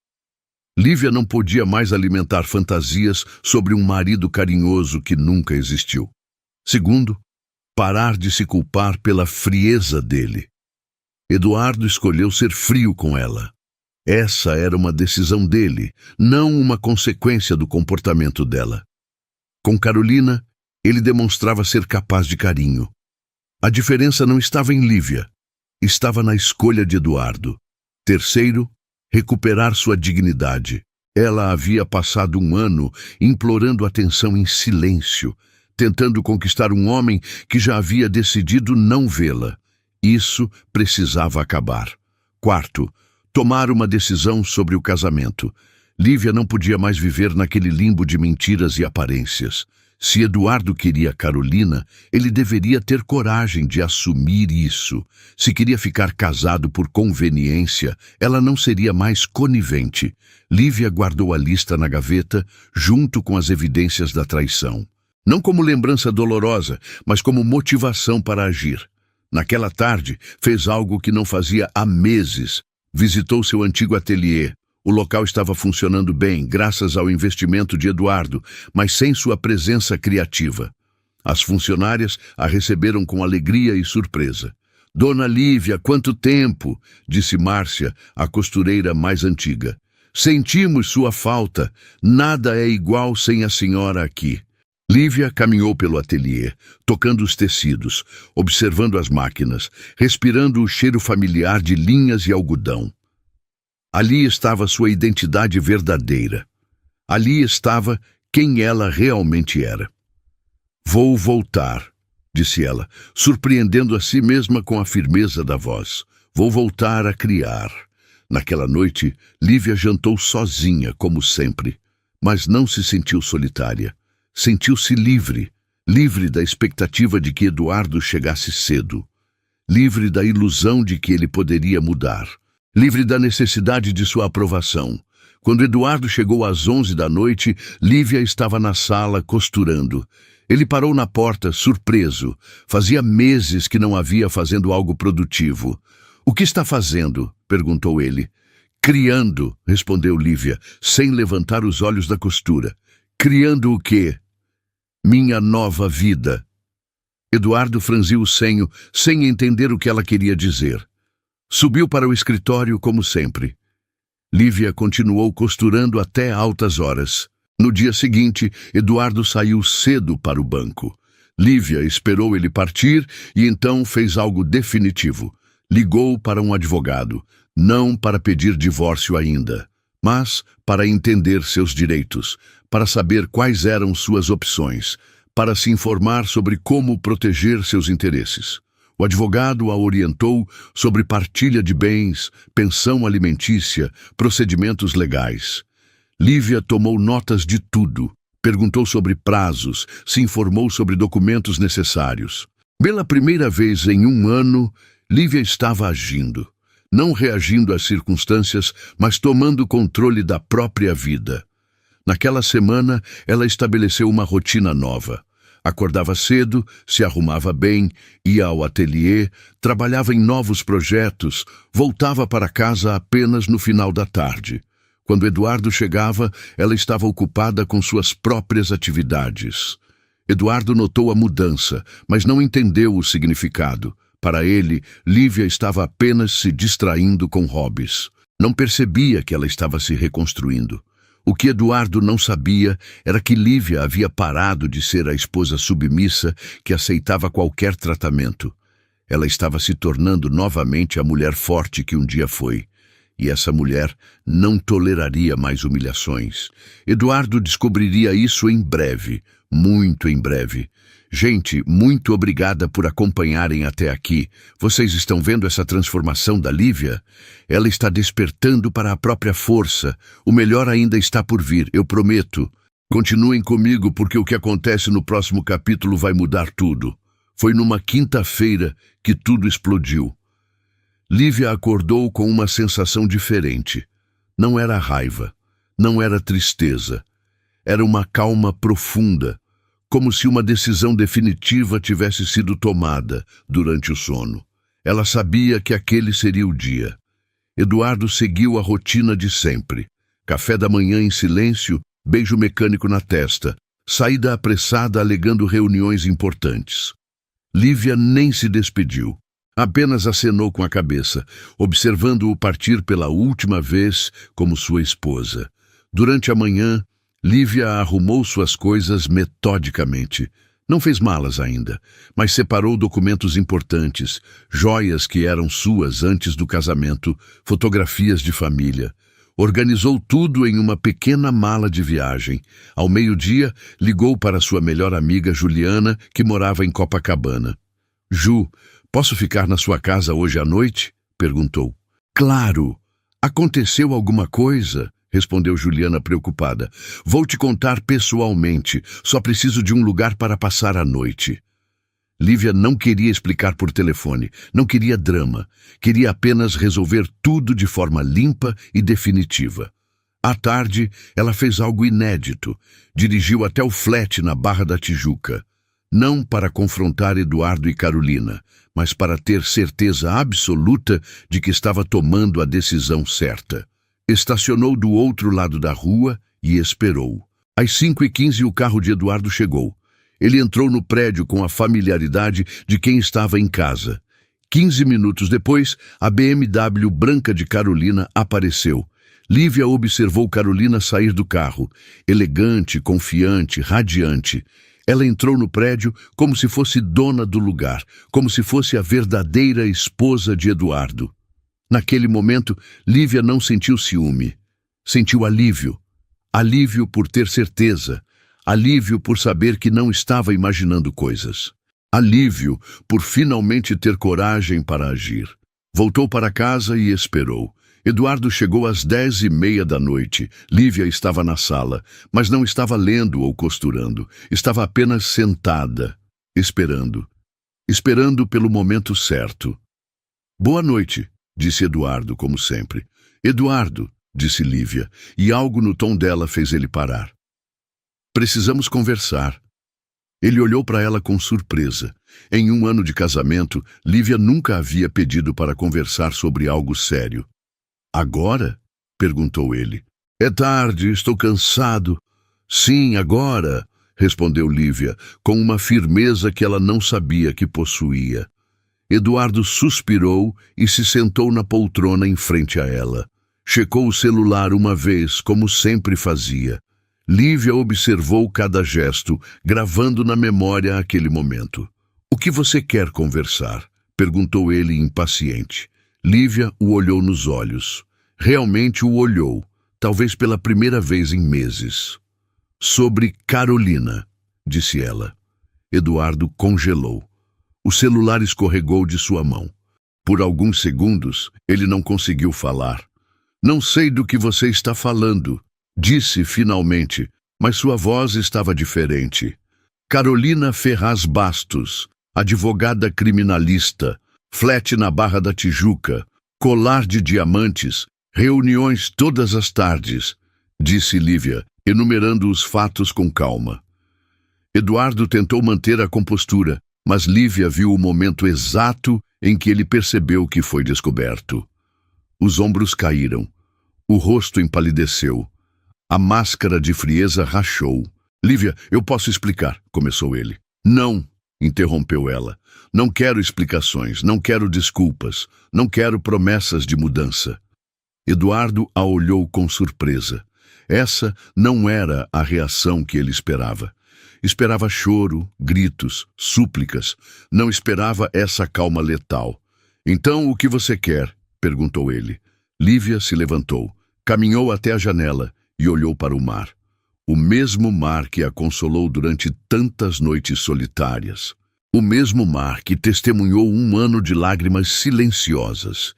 Lívia não podia mais alimentar fantasias sobre um marido carinhoso que nunca existiu. Segundo, parar de se culpar pela frieza dele. Eduardo escolheu ser frio com ela. Essa era uma decisão dele, não uma consequência do comportamento dela. Com Carolina, ele demonstrava ser capaz de carinho. A diferença não estava em Lívia, estava na escolha de Eduardo. Terceiro, recuperar sua dignidade. Ela havia passado um ano implorando atenção em silêncio, tentando conquistar um homem que já havia decidido não vê-la. Isso precisava acabar. Quarto, tomar uma decisão sobre o casamento. Lívia não podia mais viver naquele limbo de mentiras e aparências. Se Eduardo queria Carolina, ele deveria ter coragem de assumir isso. Se queria ficar casado por conveniência, ela não seria mais conivente. Lívia guardou a lista na gaveta, junto com as evidências da traição. Não como lembrança dolorosa, mas como motivação para agir. Naquela tarde, fez algo que não fazia há meses. Visitou seu antigo ateliê. O local estava funcionando bem, graças ao investimento de Eduardo, mas sem sua presença criativa. As funcionárias a receberam com alegria e surpresa. "Dona Lívia, quanto tempo!" disse Márcia, a costureira mais antiga. "Sentimos sua falta. Nada é igual sem a senhora aqui." Lívia caminhou pelo ateliê, tocando os tecidos, observando as máquinas, respirando o cheiro familiar de linhas e algodão. Ali estava sua identidade verdadeira. Ali estava quem ela realmente era. "Vou voltar", disse ela, surpreendendo a si mesma com a firmeza da voz. "Vou voltar a criar." Naquela noite, Lívia jantou sozinha, como sempre, mas não se sentiu solitária. Sentiu-se livre, livre da expectativa de que Eduardo chegasse cedo. livre da ilusão de que ele poderia mudar, livre da necessidade de sua aprovação. Quando Eduardo chegou às 11 da noite, Lívia estava na sala costurando. Ele parou na porta, surpreso. Fazia meses que não a via fazendo algo produtivo. "O que está fazendo?" perguntou ele. "Criando", respondeu Lívia, sem levantar os olhos da costura. "Criando o quê?" "Minha nova vida." Eduardo franziu o senho, sem entender o que ela queria dizer. Subiu para o escritório como sempre. Lívia continuou costurando até altas horas. No dia seguinte, Eduardo saiu cedo para o banco. Lívia esperou ele partir e então fez algo definitivo. Ligou para um advogado, não para pedir divórcio ainda, mas para entender seus direitos, para saber quais eram suas opções, para se informar sobre como proteger seus interesses. O advogado a orientou sobre partilha de bens, pensão alimentícia, procedimentos legais. Lívia tomou notas de tudo, perguntou sobre prazos, se informou sobre documentos necessários. Pela primeira vez em 1 ano, Lívia estava agindo, não reagindo às circunstâncias, mas tomando controle da própria vida. Naquela semana, ela estabeleceu uma rotina nova. Acordava cedo, se arrumava bem, ia ao ateliê, trabalhava em novos projetos, voltava para casa apenas no final da tarde. Quando Eduardo chegava, ela estava ocupada com suas próprias atividades. Eduardo notou a mudança, mas não entendeu o significado. Para ele, Lívia estava apenas se distraindo com hobbies. Não percebia que ela estava se reconstruindo. O que Eduardo não sabia era que Lívia havia parado de ser a esposa submissa que aceitava qualquer tratamento. Ela estava se tornando novamente a mulher forte que um dia foi. E essa mulher não toleraria mais humilhações. Eduardo descobriria isso em breve, muito em breve. Gente, muito obrigada por acompanharem até aqui. Vocês estão vendo essa transformação da Lívia? Ela está despertando para a própria força. O melhor ainda está por vir, eu prometo. Continuem comigo porque o que acontece no próximo capítulo vai mudar tudo. Foi numa quinta-feira que tudo explodiu. Lívia acordou com uma sensação diferente. Não era raiva, não era tristeza. Era uma calma profunda, como se uma decisão definitiva tivesse sido tomada durante o sono. Ela sabia que aquele seria o dia. Eduardo seguiu a rotina de sempre. Café da manhã em silêncio, beijo mecânico na testa, saída apressada alegando reuniões importantes. Lívia nem se despediu. Apenas acenou com a cabeça, observando-o partir pela última vez como sua esposa. Durante a manhã, Lívia arrumou suas coisas metodicamente. Não fez malas ainda, mas separou documentos importantes, joias que eram suas antes do casamento, fotografias de família. Organizou tudo em uma pequena mala de viagem. Ao meio-dia, ligou para sua melhor amiga Juliana, que morava em Copacabana. "Ju, posso ficar na sua casa hoje à noite?" perguntou. "Claro! Aconteceu alguma coisa?" respondeu Juliana preocupada. "Vou te contar pessoalmente. Só preciso de um lugar para passar a noite." Lívia não queria explicar por telefone, não queria drama. Queria apenas resolver tudo de forma limpa e definitiva. À tarde, ela fez algo inédito. Dirigiu até o flat na Barra da Tijuca. Não para confrontar Eduardo e Carolina, mas para ter certeza absoluta de que estava tomando a decisão certa. Estacionou do outro lado da rua e esperou. Às 5h15 o carro de Eduardo chegou. Ele entrou no prédio com a familiaridade de quem estava em casa. 15 minutos depois, a BMW branca de Carolina apareceu. Lívia observou Carolina sair do carro, elegante, confiante, radiante. Ela entrou no prédio como se fosse dona do lugar, como se fosse a verdadeira esposa de Eduardo. Naquele momento, Lívia não sentiu ciúme. Sentiu alívio. Alívio por ter certeza. Alívio por saber que não estava imaginando coisas. Alívio por finalmente ter coragem para agir. Voltou para casa e esperou. Eduardo chegou às 10h30 da noite. Lívia estava na sala, mas não estava lendo ou costurando. Estava apenas sentada, esperando. esperando pelo momento certo. Boa noite, disse Eduardo, como sempre. Eduardo, disse Lívia, e algo no tom dela fez ele parar. Precisamos conversar. Ele olhou para ela com surpresa. Em 1 ano de casamento, Lívia nunca havia pedido para conversar sobre algo sério. Agora? Perguntou ele. É tarde, estou cansado. Sim, agora, respondeu Lívia, com uma firmeza que ela não sabia que possuía. Eduardo suspirou e se sentou na poltrona em frente a ela. Checou o celular uma vez, como sempre fazia. Lívia observou cada gesto, gravando na memória aquele momento. O que você quer conversar? Perguntou ele impaciente. Lívia o olhou nos olhos. Realmente o olhou, talvez pela primeira vez em meses. Sobre Carolina, disse ela. Eduardo congelou. O celular escorregou de sua mão. Por alguns segundos, ele não conseguiu falar. Não sei do que você está falando, disse finalmente, mas sua voz estava diferente. Carolina Ferraz Bastos, advogada criminalista, flat na Barra da Tijuca, colar de diamantes, reuniões todas as tardes, disse Lívia, enumerando os fatos com calma. Eduardo tentou manter a compostura, mas Lívia viu o momento exato em que ele percebeu que foi descoberto. Os ombros caíram. O rosto empalideceu. A máscara de frieza rachou. Lívia, eu posso explicar, começou ele. Não, interrompeu ela. Não quero explicações, não quero desculpas, não quero promessas de mudança. Eduardo a olhou com surpresa. Essa não era a reação que ele esperava. Esperava choro, gritos, súplicas. Não esperava essa calma letal. Então, o que você quer? Perguntou ele. Lívia se levantou, caminhou até a janela e olhou para o mar. O mesmo mar que a consolou durante tantas noites solitárias. O mesmo mar que testemunhou 1 ano de lágrimas silenciosas.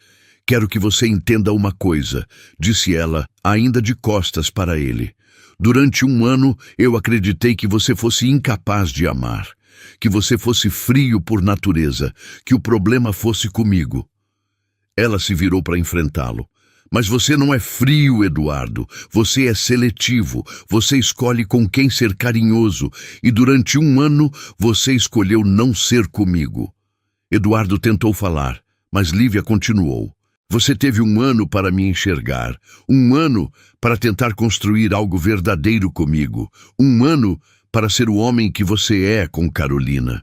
Quero que você entenda uma coisa, disse ela, ainda de costas para ele. Durante 1 ano, eu acreditei que você fosse incapaz de amar, que você fosse frio por natureza, que o problema fosse comigo. Ela se virou para enfrentá-lo. Mas você não é frio, Eduardo. Você é seletivo. Você escolhe com quem ser carinhoso. E durante 1 ano, você escolheu não ser comigo. Eduardo tentou falar, mas Lívia continuou. Você teve 1 ano para me enxergar. 1 ano para tentar construir algo verdadeiro comigo. 1 ano para ser o homem que você é com Carolina.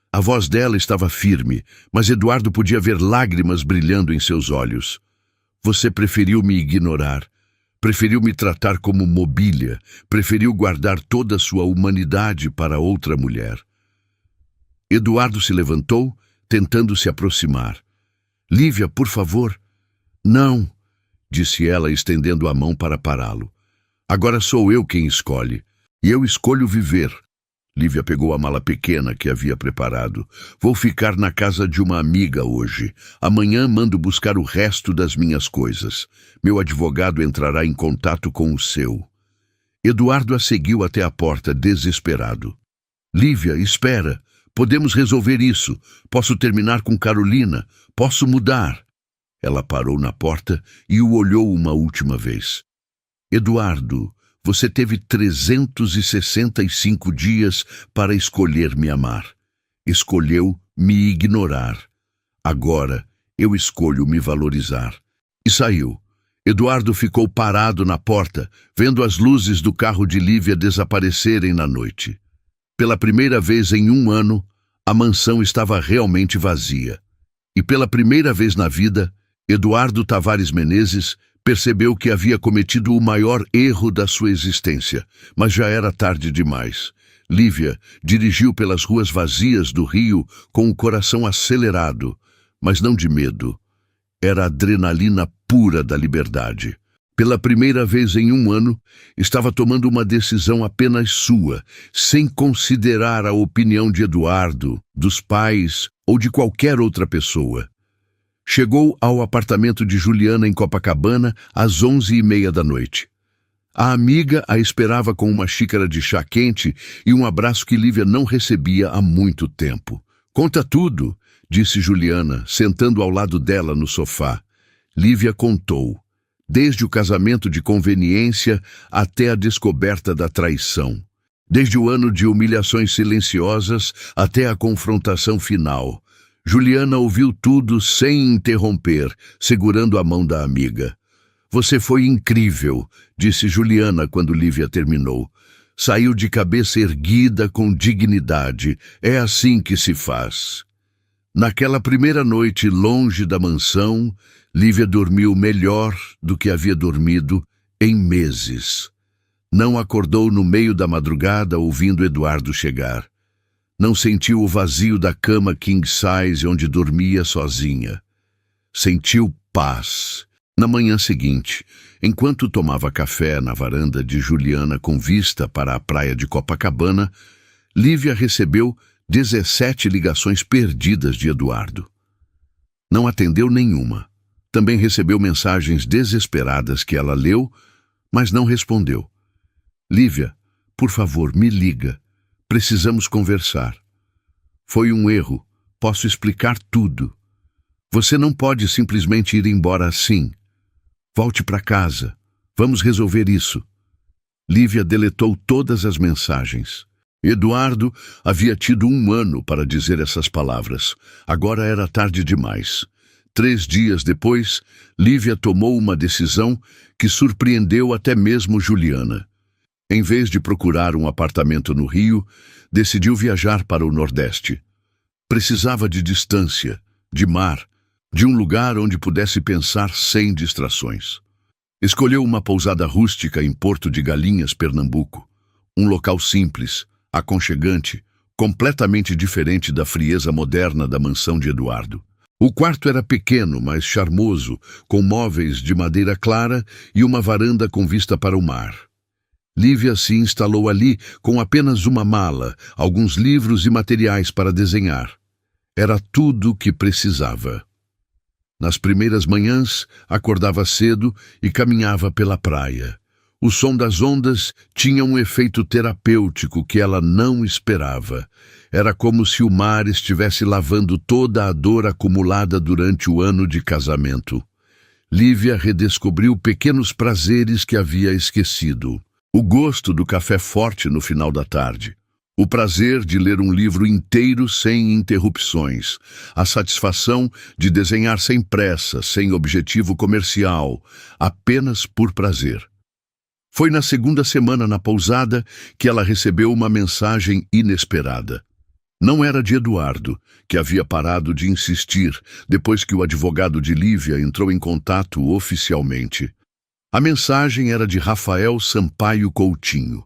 A voz dela estava firme, mas Eduardo podia ver lágrimas brilhando em seus olhos. Você preferiu me ignorar, preferiu me tratar como mobília, preferiu guardar toda a sua humanidade para outra mulher. Eduardo se levantou, tentando se aproximar. Lívia, por favor. Não, disse ela, estendendo a mão para pará-lo. Agora sou eu quem escolhe, e eu escolho viver. Lívia pegou a mala pequena que havia preparado. Vou ficar na casa de uma amiga hoje. Amanhã mando buscar o resto das minhas coisas. Meu advogado entrará em contato com o seu. Eduardo a seguiu até a porta, desesperado. Lívia, espera. Podemos resolver isso. Posso terminar com Carolina. Posso mudar. Ela parou na porta e o olhou uma última vez. Eduardo, você teve 365 dias para escolher me amar. Escolheu me ignorar. Agora eu escolho me valorizar. E saiu. Eduardo ficou parado na porta, vendo as luzes do carro de Lívia desaparecerem na noite. Pela primeira vez em 1 ano, a mansão estava realmente vazia. E pela primeira vez na vida, Eduardo Tavares Menezes percebeu que havia cometido o maior erro da sua existência, mas já era tarde demais. Lívia dirigiu pelas ruas vazias do Rio com o coração acelerado, mas não de medo. Era a adrenalina pura da liberdade. Pela primeira vez em 1 ano, estava tomando uma decisão apenas sua, sem considerar a opinião de Eduardo, dos pais ou de qualquer outra pessoa. Chegou ao apartamento de Juliana em Copacabana às 11h30 da noite. A amiga a esperava com uma xícara de chá quente e um abraço que Lívia não recebia há muito tempo. Conta tudo, disse Juliana, sentando ao lado dela no sofá. Lívia contou, desde o casamento de conveniência até a descoberta da traição. Desde o ano de humilhações silenciosas até a confrontação final. Juliana ouviu tudo sem interromper, segurando a mão da amiga. Você foi incrível, disse Juliana quando Lívia terminou. Saiu de cabeça erguida com dignidade. É assim que se faz. Naquela primeira noite longe da mansão, Lívia dormiu melhor do que havia dormido em meses. Não acordou no meio da madrugada ouvindo Eduardo chegar. Não sentiu o vazio da cama king size onde dormia sozinha. Sentiu paz. Na manhã seguinte, enquanto tomava café na varanda de Juliana com vista para a praia de Copacabana, Lívia recebeu 17 ligações perdidas de Eduardo. Não atendeu nenhuma. Também recebeu mensagens desesperadas que ela leu, mas não respondeu. Lívia, por favor, me liga. Precisamos conversar. Foi um erro. Posso explicar tudo. Você não pode simplesmente ir embora assim. Volte para casa. Vamos resolver isso. Lívia deletou todas as mensagens. Eduardo havia tido 1 ano para dizer essas palavras. Agora era tarde demais. 3 dias depois, Lívia tomou uma decisão que surpreendeu até mesmo Juliana. Em vez de procurar um apartamento no Rio, decidiu viajar para o Nordeste. Precisava de distância, de mar, de um lugar onde pudesse pensar sem distrações. Escolheu uma pousada rústica em Porto de Galinhas, Pernambuco. Um local simples, aconchegante, completamente diferente da frieza moderna da mansão de Eduardo. O quarto era pequeno, mas charmoso, com móveis de madeira clara e uma varanda com vista para o mar. Lívia se instalou ali com apenas uma mala, alguns livros e materiais para desenhar. Era tudo o que precisava. Nas primeiras manhãs, acordava cedo e caminhava pela praia. O som das ondas tinha um efeito terapêutico que ela não esperava. Era como se o mar estivesse lavando toda a dor acumulada durante o ano de casamento. Lívia redescobriu pequenos prazeres que havia esquecido. O gosto do café forte no final da tarde. O prazer de ler um livro inteiro sem interrupções. A satisfação de desenhar sem pressa, sem objetivo comercial, apenas por prazer. Foi na segunda semana na pousada que ela recebeu uma mensagem inesperada. Não era de Eduardo, que havia parado de insistir depois que o advogado de Lívia entrou em contato oficialmente. A mensagem era de Rafael Sampaio Coutinho.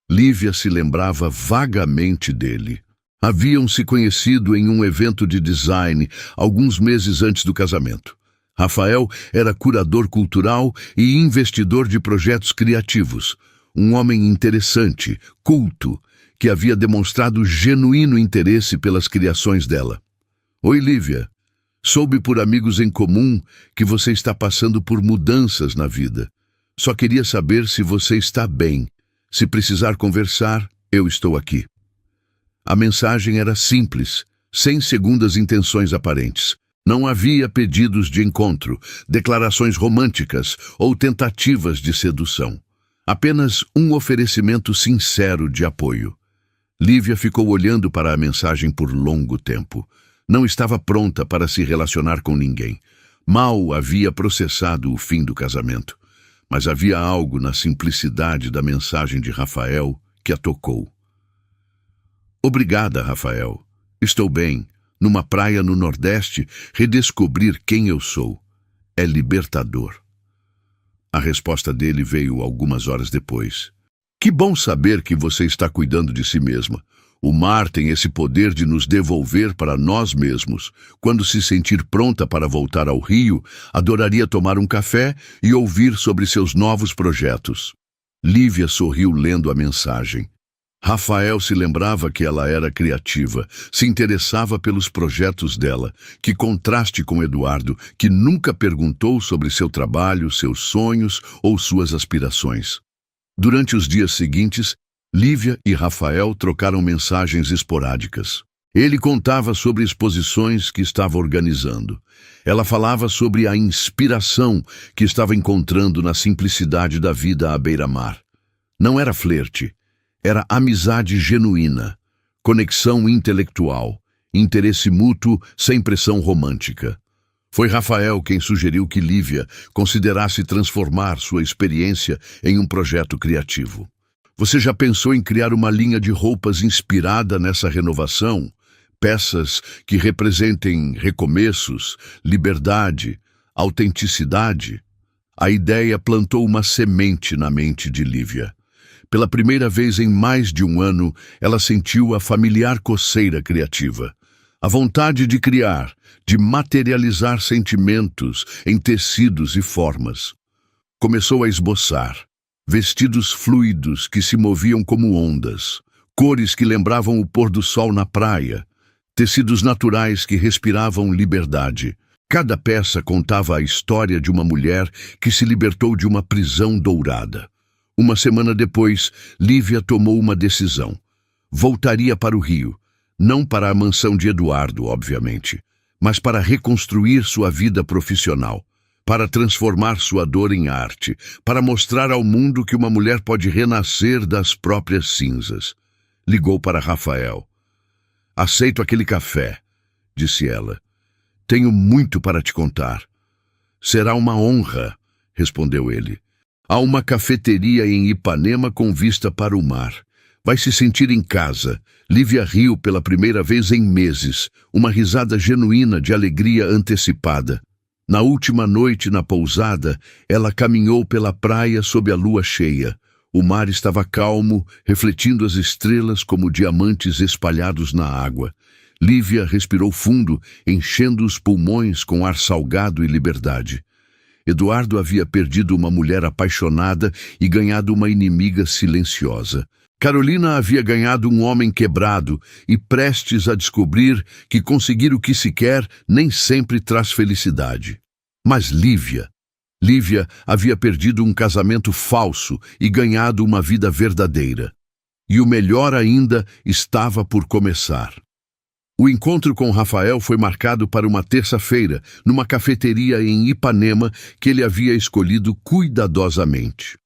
Lívia se lembrava vagamente dele. Haviam se conhecido em um evento de design alguns meses antes do casamento. Rafael era curador cultural e investidor de projetos criativos. Um homem interessante, culto, que havia demonstrado genuíno interesse pelas criações dela. Oi, Lívia. Soube por amigos em comum que você está passando por mudanças na vida. Só queria saber se você está bem. Se precisar conversar, eu estou aqui. A mensagem era simples, sem segundas intenções aparentes. Não havia pedidos de encontro, declarações românticas ou tentativas de sedução. Apenas um oferecimento sincero de apoio. Lívia ficou olhando para a mensagem por longo tempo. Não estava pronta para se relacionar com ninguém. Mal havia processado o fim do casamento. Mas havia algo na simplicidade da mensagem de Rafael que a tocou. Obrigada, Rafael. Estou bem. Numa praia no Nordeste, redescobrir quem eu sou. É libertador. A resposta dele veio algumas horas depois. Que bom saber que você está cuidando de si mesma. O mar tem esse poder de nos devolver para nós mesmos. Quando se sentir pronta para voltar ao Rio, adoraria tomar um café e ouvir sobre seus novos projetos. Lívia sorriu lendo a mensagem. Rafael se lembrava que ela era criativa, se interessava pelos projetos dela. Que contraste com Eduardo, que nunca perguntou sobre seu trabalho, seus sonhos ou suas aspirações. Durante os dias seguintes, Lívia e Rafael trocaram mensagens esporádicas. Ele contava sobre exposições que estava organizando. Ela falava sobre a inspiração que estava encontrando na simplicidade da vida à beira-mar. Não era flerte, era amizade genuína, conexão intelectual, interesse mútuo sem pressão romântica. Foi Rafael quem sugeriu que Lívia considerasse transformar sua experiência em um projeto criativo. Você já pensou em criar uma linha de roupas inspirada nessa renovação? Peças que representem recomeços, liberdade, autenticidade? A ideia plantou uma semente na mente de Lívia. Pela primeira vez em mais de um ano, ela sentiu a familiar coceira criativa. A vontade de criar, de materializar sentimentos em tecidos e formas. Começou a esboçar. Vestidos fluidos que se moviam como ondas. Cores que lembravam o pôr do sol na praia. Tecidos naturais que respiravam liberdade. Cada peça contava a história de uma mulher que se libertou de uma prisão dourada. Uma semana depois, Lívia tomou uma decisão. Voltaria para o Rio. Não para a mansão de Eduardo, obviamente, mas para reconstruir sua vida profissional, para transformar sua dor em arte, para mostrar ao mundo que uma mulher pode renascer das próprias cinzas. Ligou para Rafael. "Aceito aquele café", disse ela. "Tenho muito para te contar." "Será uma honra", respondeu ele. "Há uma cafeteria em Ipanema com vista para o mar. Vai se sentir em casa." Lívia riu pela primeira vez em meses, uma risada genuína de alegria antecipada. Na última noite na pousada, ela caminhou pela praia sob a lua cheia. O mar estava calmo, refletindo as estrelas como diamantes espalhados na água. Lívia respirou fundo, enchendo os pulmões com ar salgado e liberdade. Eduardo havia perdido uma mulher apaixonada e ganhado uma inimiga silenciosa. Carolina havia ganhado um homem quebrado e prestes a descobrir que conseguir o que se quer nem sempre traz felicidade. Mas Lívia havia perdido um casamento falso e ganhado uma vida verdadeira. E o melhor ainda estava por começar. O encontro com Rafael foi marcado para uma terça-feira, numa cafeteria em Ipanema que ele havia escolhido cuidadosamente.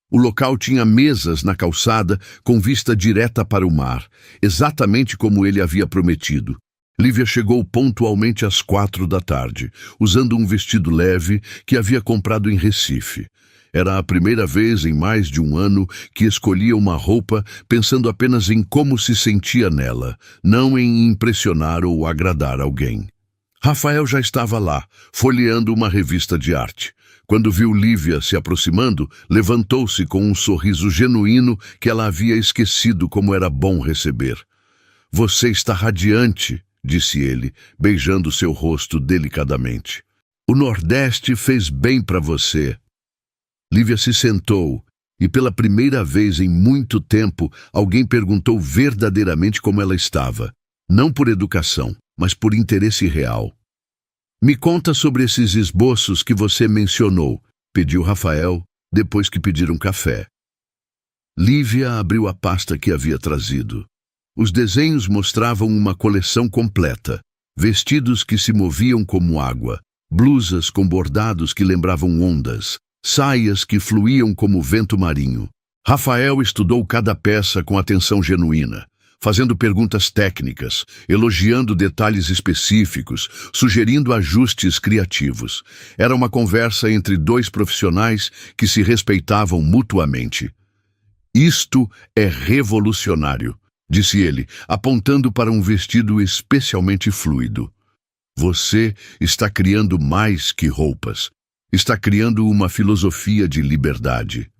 O local tinha mesas na calçada com vista direta para o mar, exatamente como ele havia prometido. Lívia chegou pontualmente às 4 da tarde, usando um vestido leve que havia comprado em Recife. Era a primeira vez em mais de um ano que escolhia uma roupa pensando apenas em como se sentia nela, não em impressionar ou agradar alguém. Rafael já estava lá, folheando uma revista de arte. Quando viu Lívia se aproximando, levantou-se com um sorriso genuíno que ela havia esquecido como era bom receber. "Você está radiante", disse ele, beijando seu rosto delicadamente. "O Nordeste fez bem para você." Lívia se sentou e, pela primeira vez em muito tempo, alguém perguntou verdadeiramente como ela estava. Não por educação, mas por interesse real. "Me conta sobre esses esboços que você mencionou", pediu Rafael, depois que pediram café. Lívia abriu a pasta que havia trazido. Os desenhos mostravam uma coleção completa. Vestidos que se moviam como água, blusas com bordados que lembravam ondas, saias que fluíam como vento marinho. Rafael estudou cada peça com atenção genuína, fazendo perguntas técnicas, elogiando detalhes específicos, sugerindo ajustes criativos. Era uma conversa entre dois profissionais que se respeitavam mutuamente. "Isto é revolucionário", disse ele, apontando para um vestido especialmente fluido. "Você está criando mais que roupas. Está criando uma filosofia de liberdade."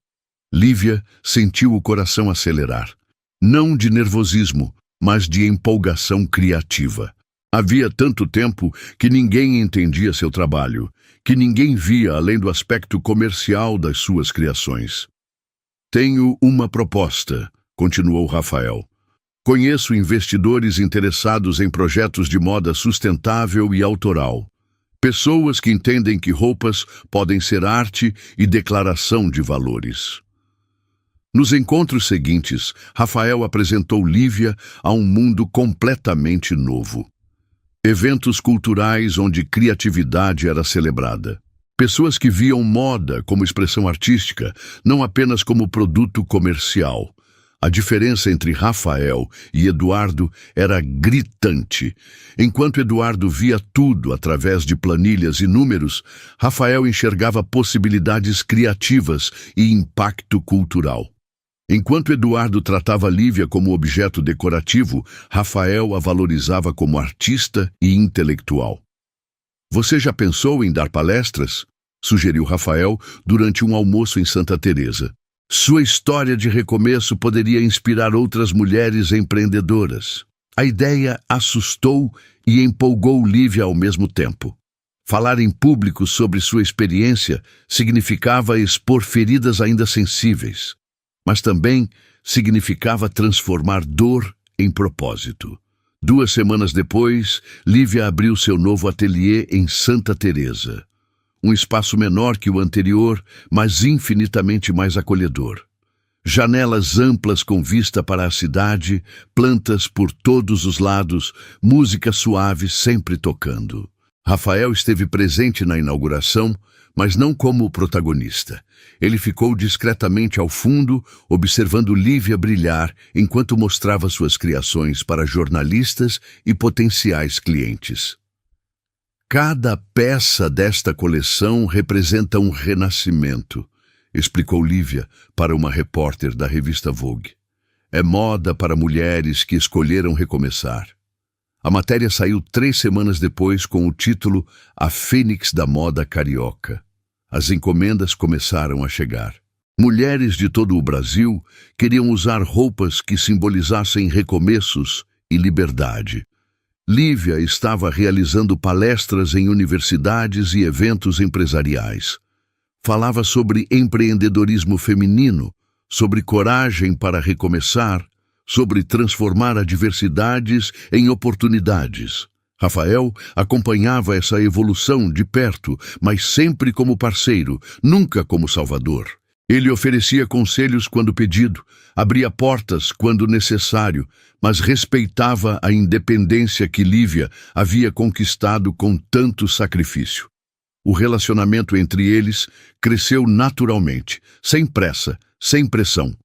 Lívia sentiu o coração acelerar. Não de nervosismo, mas de empolgação criativa. Havia tanto tempo que ninguém entendia seu trabalho, que ninguém via além do aspecto comercial das suas criações. "Tenho uma proposta", continuou Rafael. "Conheço investidores interessados em projetos de moda sustentável e autoral. Pessoas que entendem que roupas podem ser arte e declaração de valores." Nos encontros seguintes, Rafael apresentou Lívia a um mundo completamente novo. Eventos culturais onde criatividade era celebrada. Pessoas que viam moda como expressão artística, não apenas como produto comercial. A diferença entre Rafael e Eduardo era gritante. Enquanto Eduardo via tudo através de planilhas e números, Rafael enxergava possibilidades criativas e impacto cultural. Enquanto Eduardo tratava Lívia como objeto decorativo, Rafael a valorizava como artista e intelectual. Você já pensou em dar palestras? Sugeriu Rafael durante um almoço em Santa Teresa. Sua história de recomeço poderia inspirar outras mulheres empreendedoras. A ideia assustou e empolgou Lívia ao mesmo tempo. Falar em público sobre sua experiência significava expor feridas ainda sensíveis, mas também significava transformar dor em propósito. 2 semanas depois, Lívia abriu seu novo ateliê em Santa Teresa. Um espaço menor que o anterior, mas infinitamente mais acolhedor. Janelas amplas com vista para a cidade, plantas por todos os lados, música suave sempre tocando. Rafael esteve presente na inauguração, mas não como protagonista. Ele ficou discretamente ao fundo, observando Lívia brilhar enquanto mostrava suas criações para jornalistas e potenciais clientes. Cada peça desta coleção representa um renascimento, explicou Lívia para uma repórter da revista Vogue. É moda para mulheres que escolheram recomeçar. A matéria saiu 3 semanas depois com o título A Fênix da Moda Carioca. As encomendas começaram a chegar. Mulheres de todo o Brasil queriam usar roupas que simbolizassem recomeços e liberdade. Lívia estava realizando palestras em universidades e eventos empresariais. Falava sobre empreendedorismo feminino, sobre coragem para recomeçar, sobre transformar adversidades em oportunidades. Rafael acompanhava essa evolução de perto, mas sempre como parceiro, nunca como salvador. Ele oferecia conselhos quando pedido, abria portas quando necessário, mas respeitava a independência que Lívia havia conquistado com tanto sacrifício. O relacionamento entre eles cresceu naturalmente, sem pressa, sem pressão.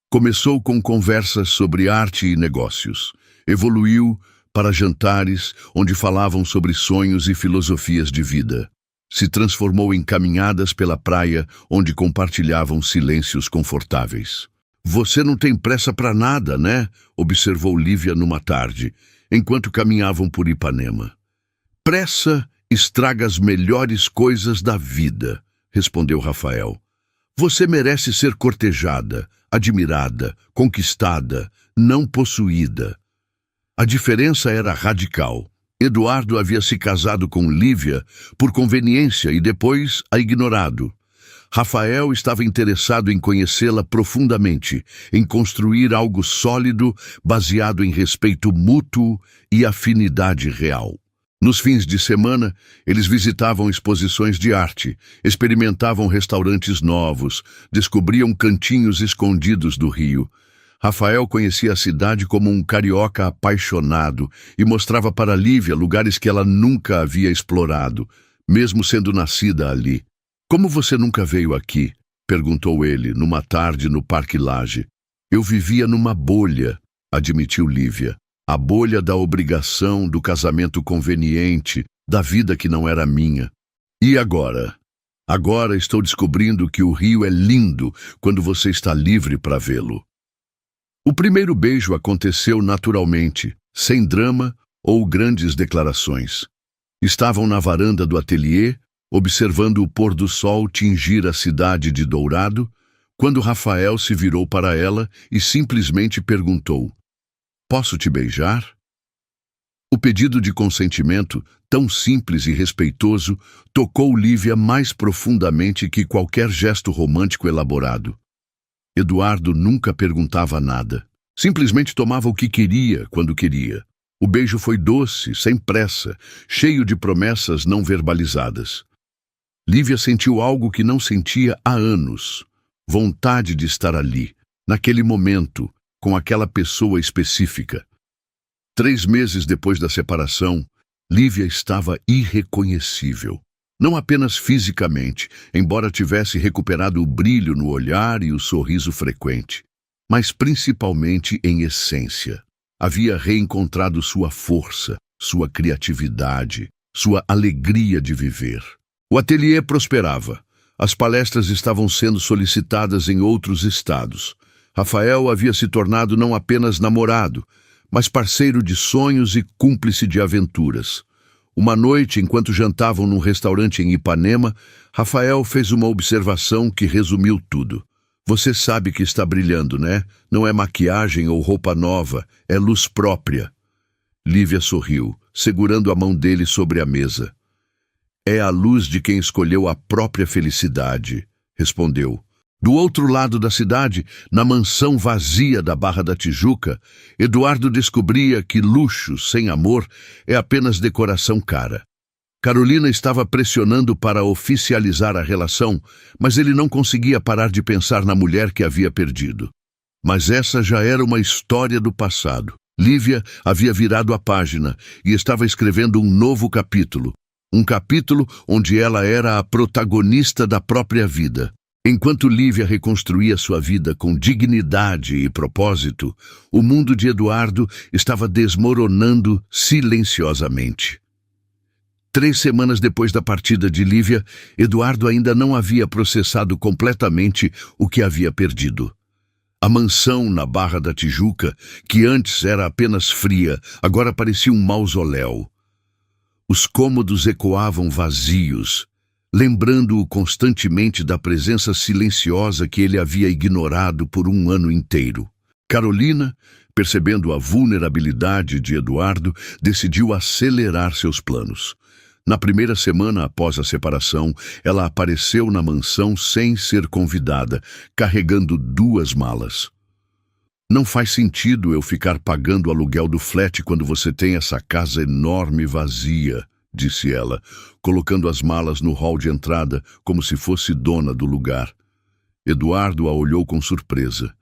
Começou com conversas sobre arte e negócios. Evoluiu para jantares onde falavam sobre sonhos e filosofias de vida. Se transformou em caminhadas pela praia onde compartilhavam silêncios confortáveis. Você não tem pressa para nada, né? Observou Lívia numa tarde, enquanto caminhavam por Ipanema. Pressa estraga as melhores coisas da vida, respondeu Rafael. Você merece ser cortejada, admirada, conquistada, não possuída. A diferença era radical. Eduardo havia se casado com Lívia por conveniência e depois a ignorado. Rafael estava interessado em conhecê-la profundamente, em construir algo sólido, baseado em respeito mútuo e afinidade real. Nos fins de semana, eles visitavam exposições de arte, experimentavam restaurantes novos, descobriam cantinhos escondidos do Rio. Rafael conhecia a cidade como um carioca apaixonado e mostrava para Lívia lugares que ela nunca havia explorado, mesmo sendo nascida ali. Como você nunca veio aqui? Perguntou ele, numa tarde no Parque Lage. Eu vivia numa bolha, admitiu Lívia. A bolha da obrigação, do casamento conveniente, da vida que não era minha. E agora? Agora estou descobrindo que o Rio é lindo quando você está livre para vê-lo. O primeiro beijo aconteceu naturalmente, sem drama ou grandes declarações. Estavam na varanda do ateliê, observando o pôr do sol tingir a cidade de dourado, quando Rafael se virou para ela e simplesmente perguntou: Posso te beijar? O pedido de consentimento, tão simples e respeitoso, tocou Lívia mais profundamente que qualquer gesto romântico elaborado. Eduardo nunca perguntava nada. Simplesmente tomava o que queria, quando queria. O beijo foi doce, sem pressa, cheio de promessas não verbalizadas. Lívia sentiu algo que não sentia há anos. Vontade de estar ali, naquele momento, com aquela pessoa específica. 3 meses depois da separação, Lívia estava irreconhecível. Não apenas fisicamente, embora tivesse recuperado o brilho no olhar e o sorriso frequente, mas principalmente em essência. Havia reencontrado sua força, sua criatividade, sua alegria de viver. O ateliê prosperava. As palestras estavam sendo solicitadas em outros estados. Rafael havia se tornado não apenas namorado, mas parceiro de sonhos e cúmplice de aventuras. Uma noite, enquanto jantavam num restaurante em Ipanema, Rafael fez uma observação que resumiu tudo. Você sabe que está brilhando, né? Não é maquiagem ou roupa nova, é luz própria. Lívia sorriu, segurando a mão dele sobre a mesa. É a luz de quem escolheu a própria felicidade, respondeu. Do outro lado da cidade, na mansão vazia da Barra da Tijuca, Eduardo descobria que luxo sem amor é apenas decoração cara. Carolina estava pressionando para oficializar a relação, mas ele não conseguia parar de pensar na mulher que havia perdido. Mas essa já era uma história do passado. Lívia havia virado a página e estava escrevendo um novo capítulo. Um capítulo onde ela era a protagonista da própria vida. Enquanto Lívia reconstruía sua vida com dignidade e propósito, o mundo de Eduardo estava desmoronando silenciosamente. 3 semanas depois da partida de Lívia, Eduardo ainda não havia processado completamente o que havia perdido. A mansão na Barra da Tijuca, que antes era apenas fria, agora parecia um mausoléu. Os cômodos ecoavam vazios, lembrando-o constantemente da presença silenciosa que ele havia ignorado por um ano inteiro. Carolina, percebendo a vulnerabilidade de Eduardo, decidiu acelerar seus planos. Na primeira semana após a separação, ela apareceu na mansão sem ser convidada, carregando 2 malas. Não faz sentido eu ficar pagando o aluguel do flat quando você tem essa casa enorme e vazia, disse ela, colocando as malas no hall de entrada como se fosse dona do lugar. Eduardo a olhou com surpresa.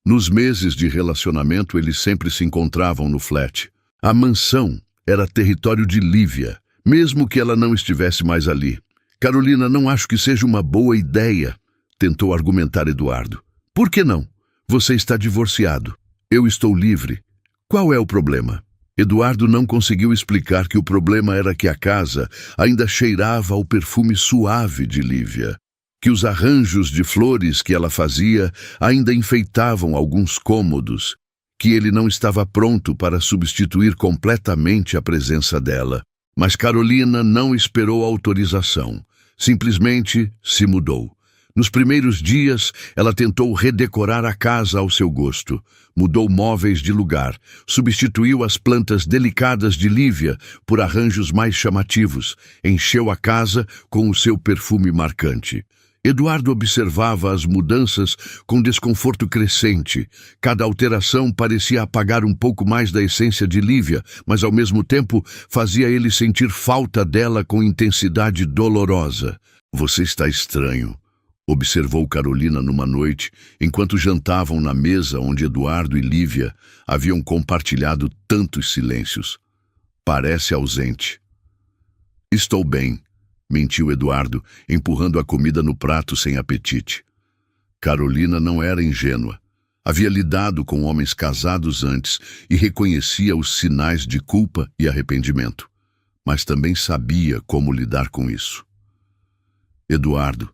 Nos meses de relacionamento, eles sempre se encontravam no flat. A mansão era território de Lívia, mesmo que ela não estivesse mais ali. Carolina, não acho que seja uma boa ideia, tentou argumentar Eduardo. Por que não? Você está divorciado. Eu estou livre. Qual é o problema? Eduardo não conseguiu explicar que o problema era que a casa ainda cheirava ao perfume suave de Lívia, que os arranjos de flores que ela fazia ainda enfeitavam alguns cômodos, que ele não estava pronto para substituir completamente a presença dela. Mas Carolina não esperou autorização, simplesmente se mudou. Nos primeiros dias, ela tentou redecorar a casa ao seu gosto. Mudou móveis de lugar, substituiu as plantas delicadas de Lívia por arranjos mais chamativos, encheu a casa com o seu perfume marcante. Eduardo observava as mudanças com desconforto crescente. Cada alteração parecia apagar um pouco mais da essência de Lívia, mas ao mesmo tempo fazia ele sentir falta dela com intensidade dolorosa. Você está estranho, observou Carolina numa noite, enquanto jantavam na mesa onde Eduardo e Lívia haviam compartilhado tantos silêncios. Parece ausente. Estou bem, mentiu Eduardo, empurrando a comida no prato sem apetite. Carolina não era ingênua. Havia lidado com homens casados antes e reconhecia os sinais de culpa e arrependimento, mas também sabia como lidar com isso. Eduardo,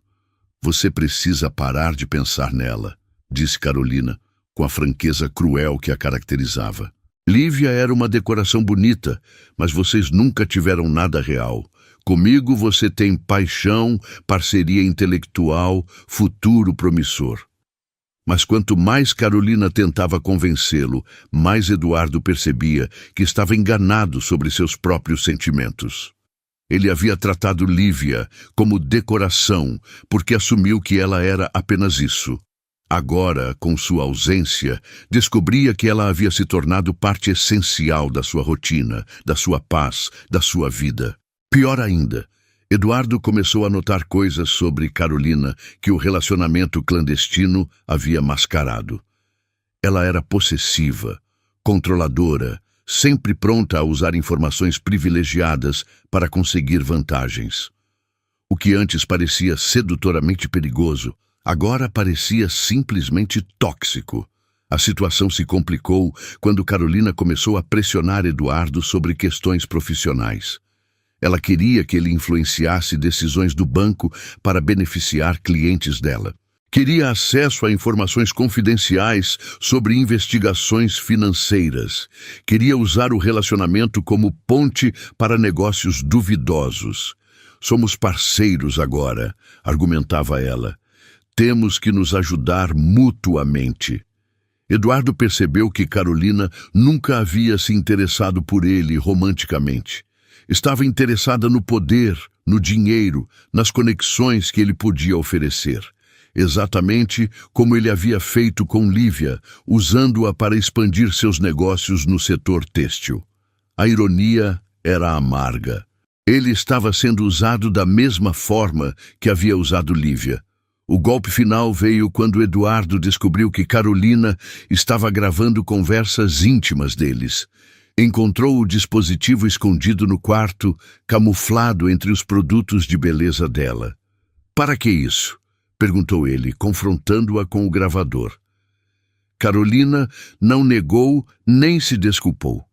você precisa parar de pensar nela, disse Carolina, com a franqueza cruel que a caracterizava. Lívia era uma decoração bonita, mas vocês nunca tiveram nada real. Comigo você tem paixão, parceria intelectual, futuro promissor. Mas quanto mais Carolina tentava convencê-lo, mais Eduardo percebia que estava enganado sobre seus próprios sentimentos. Ele havia tratado Lívia como decoração, porque assumiu que ela era apenas isso. Agora, com sua ausência, descobria que ela havia se tornado parte essencial da sua rotina, da sua paz, da sua vida. Pior ainda, Eduardo começou a notar coisas sobre Carolina que o relacionamento clandestino havia mascarado. Ela era possessiva, controladora, sempre pronta a usar informações privilegiadas para conseguir vantagens. O que antes parecia sedutoramente perigoso, agora parecia simplesmente tóxico. A situação se complicou quando Carolina começou a pressionar Eduardo sobre questões profissionais. Ela queria que ele influenciasse decisões do banco para beneficiar clientes dela. Queria acesso a informações confidenciais sobre investigações financeiras. Queria usar o relacionamento como ponte para negócios duvidosos. Somos parceiros agora, argumentava ela. Temos que nos ajudar mutuamente. Eduardo percebeu que Carolina nunca havia se interessado por ele romanticamente. Estava interessada no poder, no dinheiro, nas conexões que ele podia oferecer. Exatamente como ele havia feito com Lívia, usando-a para expandir seus negócios no setor têxtil. A ironia era amarga. Ele estava sendo usado da mesma forma que havia usado Lívia. O golpe final veio quando Eduardo descobriu que Carolina estava gravando conversas íntimas deles. Encontrou o dispositivo escondido no quarto, camuflado entre os produtos de beleza dela. Para que isso? Perguntou ele, confrontando-a com o gravador. Carolina não negou nem se desculpou.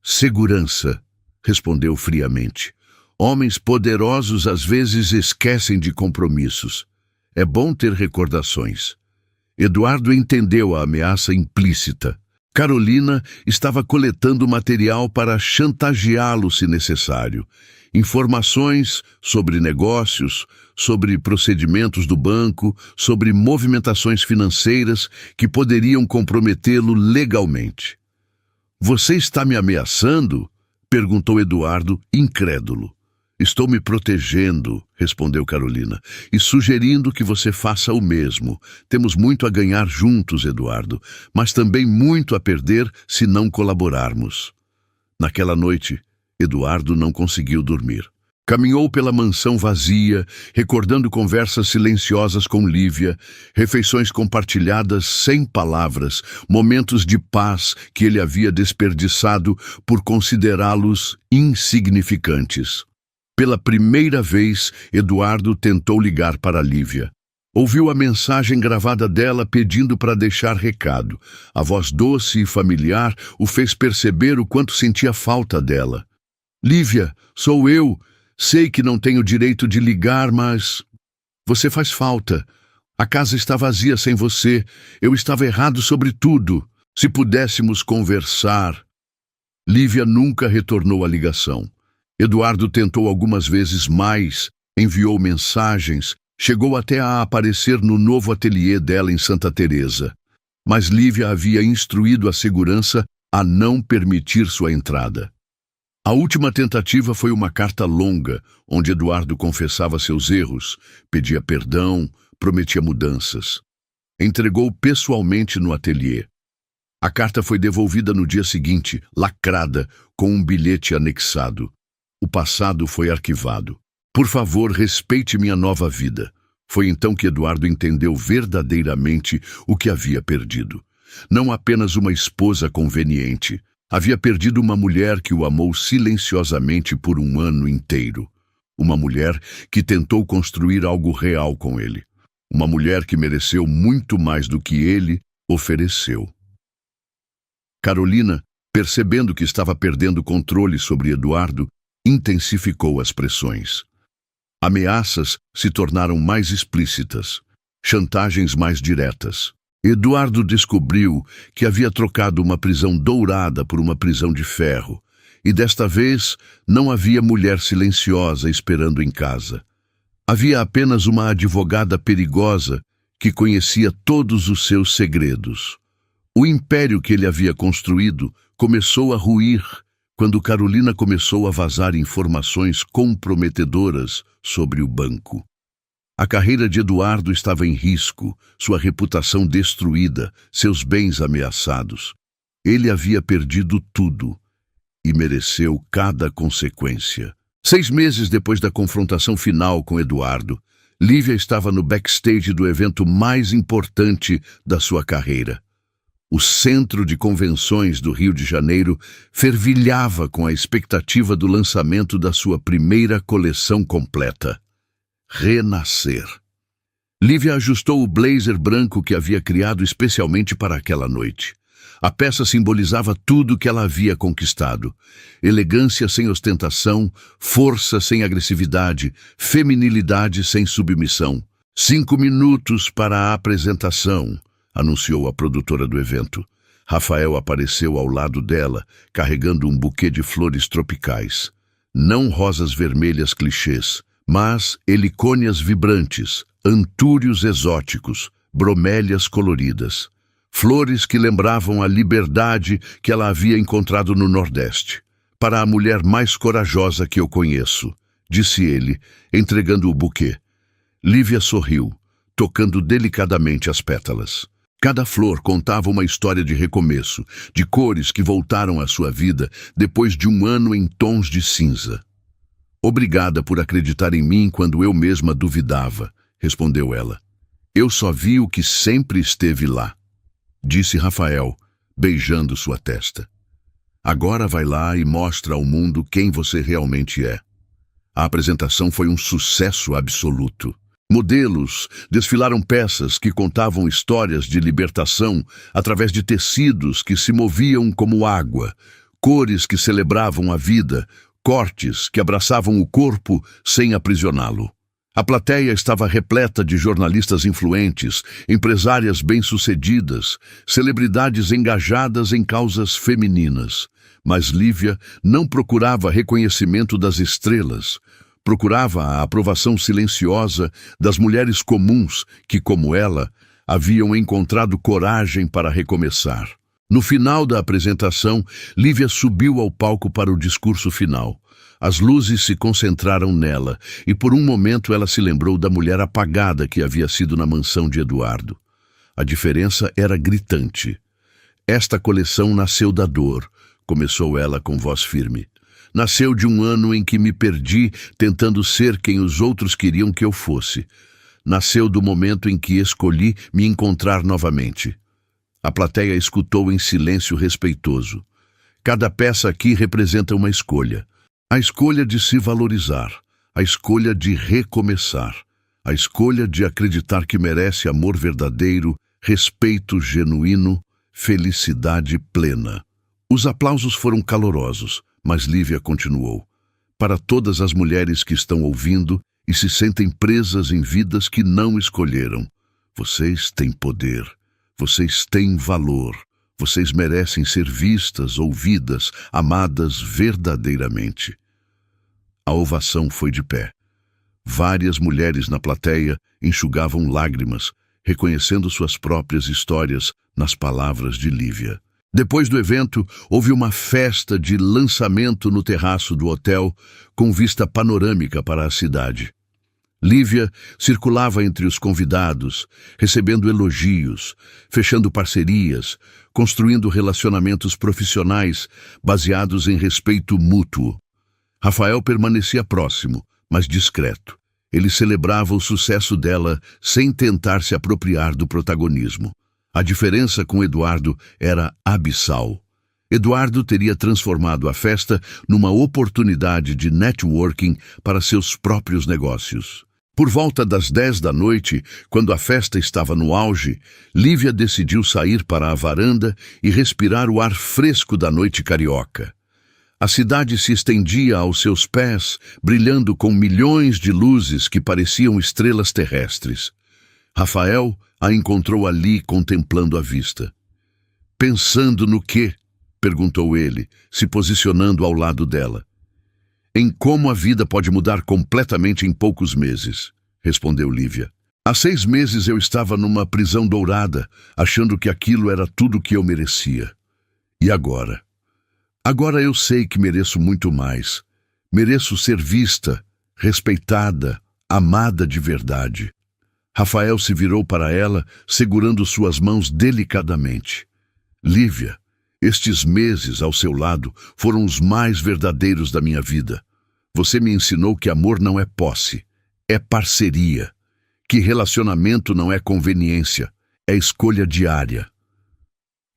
Segurança, respondeu friamente. Homens poderosos às vezes esquecem de compromissos. É bom ter recordações. Eduardo entendeu a ameaça implícita. Carolina estava coletando material para chantageá-lo se necessário. Informações sobre negócios, sobre procedimentos do banco, sobre movimentações financeiras que poderiam comprometê-lo legalmente. Você está me ameaçando? Perguntou Eduardo, incrédulo. Estou me protegendo, respondeu Carolina, e sugerindo que você faça o mesmo. Temos muito a ganhar juntos, Eduardo, mas também muito a perder se não colaborarmos. Naquela noite, Eduardo não conseguiu dormir. Caminhou pela mansão vazia, recordando conversas silenciosas com Lívia, refeições compartilhadas sem palavras, momentos de paz que ele havia desperdiçado por considerá-los insignificantes. Pela primeira vez, Eduardo tentou ligar para Lívia. Ouviu a mensagem gravada dela pedindo para deixar recado. A voz doce e familiar o fez perceber o quanto sentia falta dela. Lívia, sou eu. Sei que não tenho direito de ligar, mas... Você faz falta. A casa está vazia sem você. Eu estava errado sobre tudo. Se pudéssemos conversar... Lívia nunca retornou a ligação. Eduardo tentou algumas vezes mais, enviou mensagens, chegou até a aparecer no novo ateliê dela em Santa Teresa. Mas Lívia havia instruído a segurança a não permitir sua entrada. A última tentativa foi uma carta longa, onde Eduardo confessava seus erros, pedia perdão, prometia mudanças. Entregou pessoalmente no ateliê. A carta foi devolvida no dia seguinte, lacrada, com um bilhete anexado. O passado foi arquivado. Por favor, respeite minha nova vida. Foi então que Eduardo entendeu verdadeiramente o que havia perdido. Não apenas uma esposa conveniente. Havia perdido uma mulher que o amou silenciosamente por um ano inteiro. Uma mulher que tentou construir algo real com ele. Uma mulher que mereceu muito mais do que ele ofereceu. Carolina, percebendo que estava perdendo o controle sobre Eduardo, intensificou as pressões. Ameaças se tornaram mais explícitas, chantagens mais diretas. Eduardo descobriu que havia trocado uma prisão dourada por uma prisão de ferro, e desta vez não havia mulher silenciosa esperando em casa. Havia apenas uma advogada perigosa que conhecia todos os seus segredos. O império que ele havia construído começou a ruir quando Carolina começou a vazar informações comprometedoras sobre o banco. A carreira de Eduardo estava em risco, sua reputação destruída, seus bens ameaçados. Ele havia perdido tudo e mereceu cada consequência. 6 meses depois da confrontação final com Eduardo, Lívia estava no backstage do evento mais importante da sua carreira. O centro de convenções do Rio de Janeiro fervilhava com a expectativa do lançamento da sua primeira coleção completa, Renascer. Lívia ajustou o blazer branco que havia criado especialmente para aquela noite. A peça simbolizava tudo que ela havia conquistado: elegância sem ostentação, força sem agressividade, feminilidade sem submissão. 5 minutos para a apresentação, anunciou a produtora do evento. Rafael apareceu ao lado dela, carregando um buquê de flores tropicais. Não rosas vermelhas clichês, mas helicônias vibrantes, antúrios exóticos, bromélias coloridas. Flores que lembravam a liberdade que ela havia encontrado no Nordeste. Para a mulher mais corajosa que eu conheço, disse ele, entregando o buquê. Lívia sorriu, tocando delicadamente as pétalas. Cada flor contava uma história de recomeço, de cores que voltaram à sua vida depois de um ano em tons de cinza. Obrigada por acreditar em mim quando eu mesma duvidava, respondeu ela. Eu só vi o que sempre esteve lá, disse Rafael, beijando sua testa. Agora vai lá e mostra ao mundo quem você realmente é. A apresentação foi um sucesso absoluto. Modelos desfilaram peças que contavam histórias de libertação através de tecidos que se moviam como água, cores que celebravam a vida, cortes que abraçavam o corpo sem aprisioná-lo. A plateia estava repleta de jornalistas influentes, empresárias bem-sucedidas, celebridades engajadas em causas femininas. Mas Lívia não procurava reconhecimento das estrelas. Procurava a aprovação silenciosa das mulheres comuns que, como ela, haviam encontrado coragem para recomeçar. No final da apresentação, Lívia subiu ao palco para o discurso final. As luzes se concentraram nela e por um momento ela se lembrou da mulher apagada que havia sido na mansão de Eduardo. A diferença era gritante. Esta coleção nasceu da dor, começou ela com voz firme. Nasceu de um ano em que me perdi tentando ser quem os outros queriam que eu fosse. Nasceu do momento em que escolhi me encontrar novamente. A plateia escutou em silêncio respeitoso. Cada peça aqui representa uma escolha. A escolha de se valorizar, a escolha de recomeçar, a escolha de acreditar que merece amor verdadeiro, respeito genuíno, felicidade plena. Os aplausos foram calorosos, mas Lívia continuou. Para todas as mulheres que estão ouvindo e se sentem presas em vidas que não escolheram, vocês têm poder, vocês têm valor, vocês merecem ser vistas, ouvidas, amadas verdadeiramente. A ovação foi de pé. Várias mulheres na plateia enxugavam lágrimas, reconhecendo suas próprias histórias nas palavras de Lívia. Depois do evento, houve uma festa de lançamento no terraço do hotel, com vista panorâmica para a cidade. Lívia circulava entre os convidados, recebendo elogios, fechando parcerias, construindo relacionamentos profissionais baseados em respeito mútuo. Rafael permanecia próximo, mas discreto. Ele celebrava o sucesso dela sem tentar se apropriar do protagonismo. A diferença com Eduardo era abissal. Eduardo teria transformado a festa numa oportunidade de networking para seus próprios negócios. Por volta das 10 da noite, quando a festa estava no auge, Lívia decidiu sair para a varanda e respirar o ar fresco da noite carioca. A cidade se estendia aos seus pés, brilhando com milhões de luzes que pareciam estrelas terrestres. Rafael a encontrou ali contemplando a vista. Pensando no quê? Perguntou ele, se posicionando ao lado dela. Em como a vida pode mudar completamente em poucos meses, respondeu Lívia. Há 6 meses eu estava numa prisão dourada, achando que aquilo era tudo que eu merecia. E agora? Agora eu sei que mereço muito mais. Mereço ser vista, respeitada, amada de verdade. Rafael se virou para ela, segurando suas mãos delicadamente. Lívia, estes meses ao seu lado foram os mais verdadeiros da minha vida. Você me ensinou que amor não é posse, é parceria. Que relacionamento não é conveniência, é escolha diária.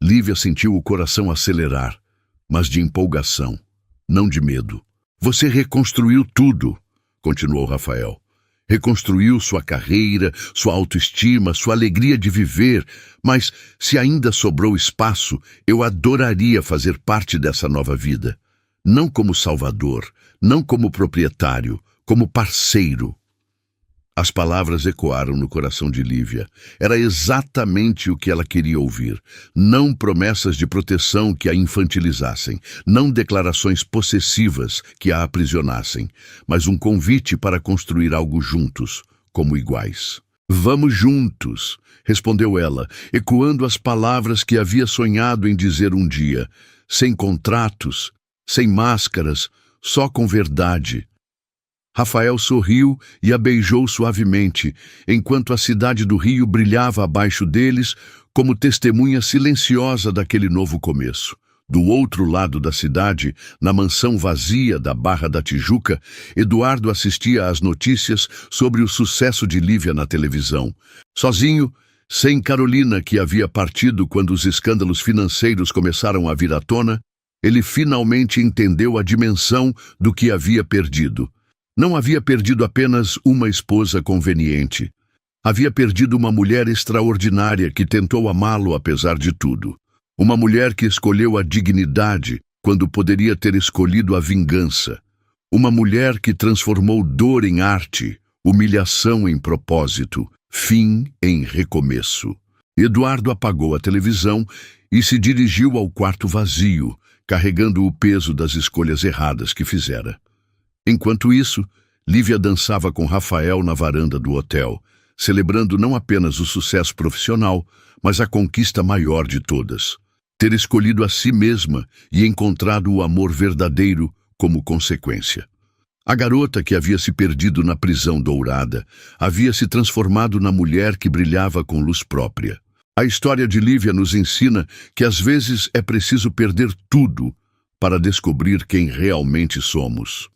Lívia sentiu o coração acelerar, mas de empolgação, não de medo. Você reconstruiu tudo, continuou Rafael. Reconstruiu sua carreira, sua autoestima, sua alegria de viver, mas se ainda sobrou espaço, eu adoraria fazer parte dessa nova vida. Não como salvador, não como proprietário, como parceiro. As palavras ecoaram no coração de Lívia. Era exatamente o que ela queria ouvir. Não promessas de proteção que a infantilizassem, não declarações possessivas que a aprisionassem, mas um convite para construir algo juntos, como iguais. Vamos juntos, respondeu ela, ecoando as palavras que havia sonhado em dizer um dia, sem contratos, sem máscaras, só com verdade. Rafael sorriu e a beijou suavemente, enquanto a cidade do Rio brilhava abaixo deles como testemunha silenciosa daquele novo começo. Do outro lado da cidade, na mansão vazia da Barra da Tijuca, Eduardo assistia às notícias sobre o sucesso de Lívia na televisão. Sozinho, sem Carolina, que havia partido quando os escândalos financeiros começaram a vir à tona, ele finalmente entendeu a dimensão do que havia perdido. Não havia perdido apenas uma esposa conveniente. Havia perdido uma mulher extraordinária que tentou amá-lo apesar de tudo. Uma mulher que escolheu a dignidade quando poderia ter escolhido a vingança. Uma mulher que transformou dor em arte, humilhação em propósito, fim em recomeço. Eduardo apagou a televisão e se dirigiu ao quarto vazio, carregando o peso das escolhas erradas que fizera. Enquanto isso, Lívia dançava com Rafael na varanda do hotel, celebrando não apenas o sucesso profissional, mas a conquista maior de todas: ter escolhido a si mesma e encontrado o amor verdadeiro como consequência. A garota que havia se perdido na prisão dourada havia se transformado na mulher que brilhava com luz própria. A história de Lívia nos ensina que às vezes é preciso perder tudo para descobrir quem realmente somos.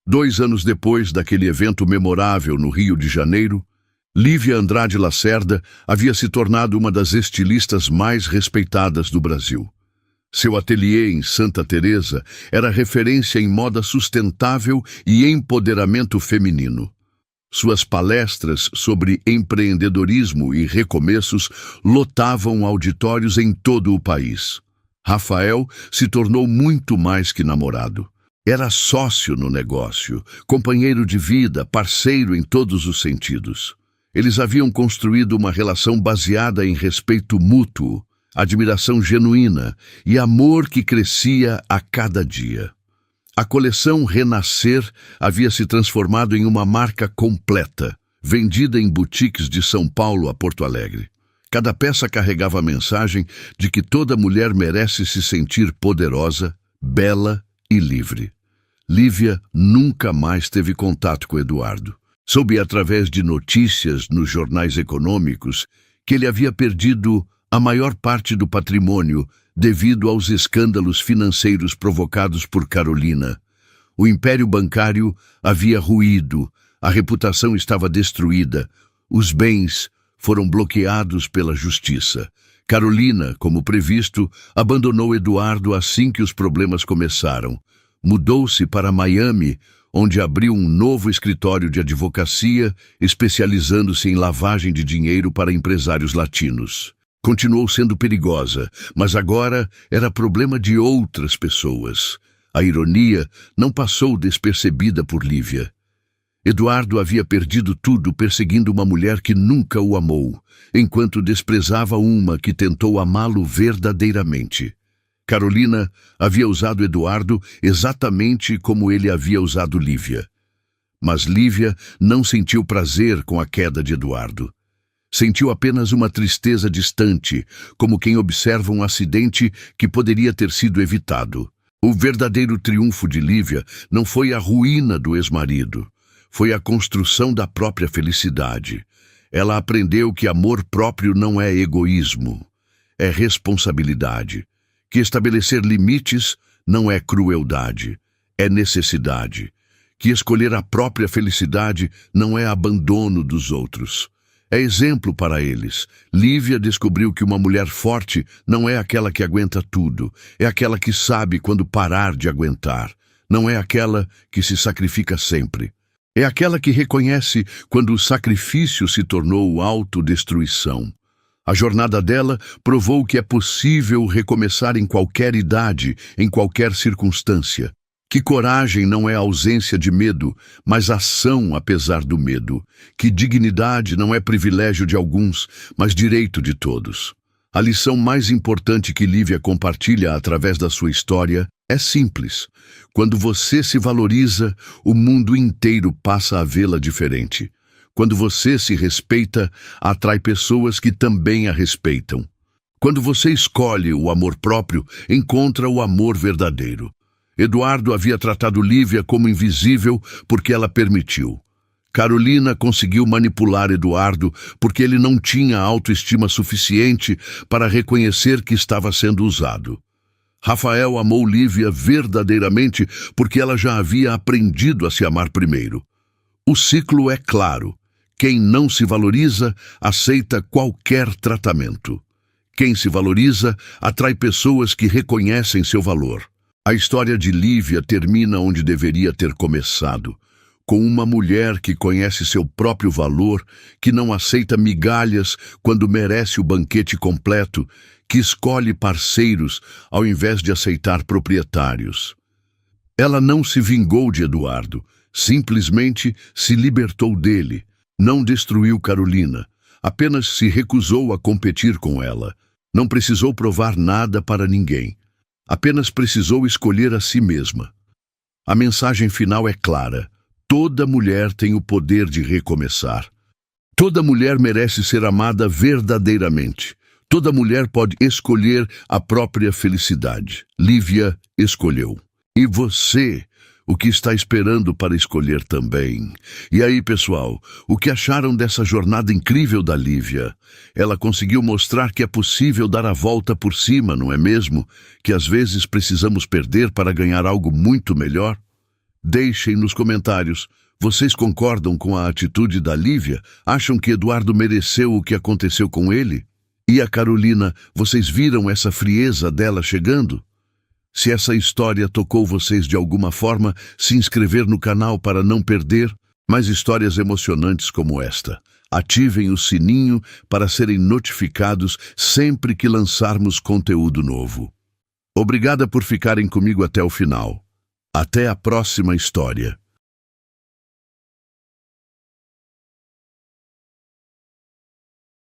2 anos depois daquele evento memorável no Rio de Janeiro, Lívia Andrade Lacerda havia se tornado uma das estilistas mais respeitadas do Brasil. Seu ateliê em Santa Teresa era referência em moda sustentável e empoderamento feminino. Suas palestras sobre empreendedorismo e recomeços lotavam auditórios em todo o país. Rafael se tornou muito mais que namorado. Era sócio no negócio, companheiro de vida, parceiro em todos os sentidos. Eles haviam construído uma relação baseada em respeito mútuo, admiração genuína e amor que crescia a cada dia. A coleção Renascer havia se transformado em uma marca completa, vendida em boutiques de São Paulo a Porto Alegre. Cada peça carregava a mensagem de que toda mulher merece se sentir poderosa, bela e livre. Lívia nunca mais teve contato com Eduardo. Soube através de notícias nos jornais econômicos que ele havia perdido a maior parte do patrimônio devido aos escândalos financeiros provocados por Carolina. O império bancário havia ruído, a reputação estava destruída, os bens foram bloqueados pela justiça. Carolina, como previsto, abandonou Eduardo assim que os problemas começaram. Mudou-se para Miami, onde abriu um novo escritório de advocacia, especializando-se em lavagem de dinheiro para empresários latinos. Continuou sendo perigosa, mas agora era problema de outras pessoas. A ironia não passou despercebida por Lívia. Eduardo havia perdido tudo perseguindo uma mulher que nunca o amou, enquanto desprezava uma que tentou amá-lo verdadeiramente. Carolina havia usado Eduardo exatamente como ele havia usado Lívia. Mas Lívia não sentiu prazer com a queda de Eduardo. Sentiu apenas uma tristeza distante, como quem observa um acidente que poderia ter sido evitado. O verdadeiro triunfo de Lívia não foi a ruína do ex-marido, foi a construção da própria felicidade. Ela aprendeu que amor próprio não é egoísmo, é responsabilidade. Que estabelecer limites não é crueldade, é necessidade. Que escolher a própria felicidade não é abandono dos outros, É exemplo para eles. Lívia descobriu que uma mulher forte não é aquela que aguenta tudo, é aquela que sabe quando parar de aguentar. Não é aquela que se sacrifica sempre. É aquela que reconhece quando o sacrifício se tornou autodestruição. A jornada dela provou que é possível recomeçar em qualquer idade, em qualquer circunstância. Que coragem não é ausência de medo, mas ação apesar do medo. Que dignidade não é privilégio de alguns, mas direito de todos. A lição mais importante que Lívia compartilha através da sua história é simples. Quando você se valoriza, o mundo inteiro passa a vê-la diferente. Quando você se respeita, atrai pessoas que também a respeitam. Quando você escolhe o amor próprio, encontra o amor verdadeiro. Eduardo havia tratado Lívia como invisível porque ela permitiu. Carolina conseguiu manipular Eduardo porque ele não tinha autoestima suficiente para reconhecer que estava sendo usado. Rafael amou Lívia verdadeiramente porque ela já havia aprendido a se amar primeiro. O ciclo é claro. Quem não se valoriza, aceita qualquer tratamento. Quem se valoriza, atrai pessoas que reconhecem seu valor. A história de Lívia termina onde deveria ter começado, com uma mulher que conhece seu próprio valor, que não aceita migalhas quando merece o banquete completo, que escolhe parceiros ao invés de aceitar proprietários. Ela não se vingou de Eduardo, simplesmente se libertou dele. Não destruiu Carolina, apenas se recusou a competir com ela. Não precisou provar nada para ninguém. Apenas precisou escolher a si mesma. A mensagem final é clara. Toda mulher tem o poder de recomeçar. Toda mulher merece ser amada verdadeiramente. Toda mulher pode escolher a própria felicidade. Lívia escolheu. E você, o que está esperando para escolher também? E aí, pessoal, o que acharam dessa jornada incrível da Lívia? Ela conseguiu mostrar que é possível dar a volta por cima, não é mesmo? Que às vezes precisamos perder para ganhar algo muito melhor? Deixem nos comentários. Vocês concordam com a atitude da Lívia? Acham que Eduardo mereceu o que aconteceu com ele? E a Carolina, vocês viram essa frieza dela chegando? Se essa história tocou vocês de alguma forma, se inscrever no canal para não perder mais histórias emocionantes como esta. Ativem o sininho para serem notificados sempre que lançarmos conteúdo novo. Obrigada por ficarem comigo até o final. Até a próxima história.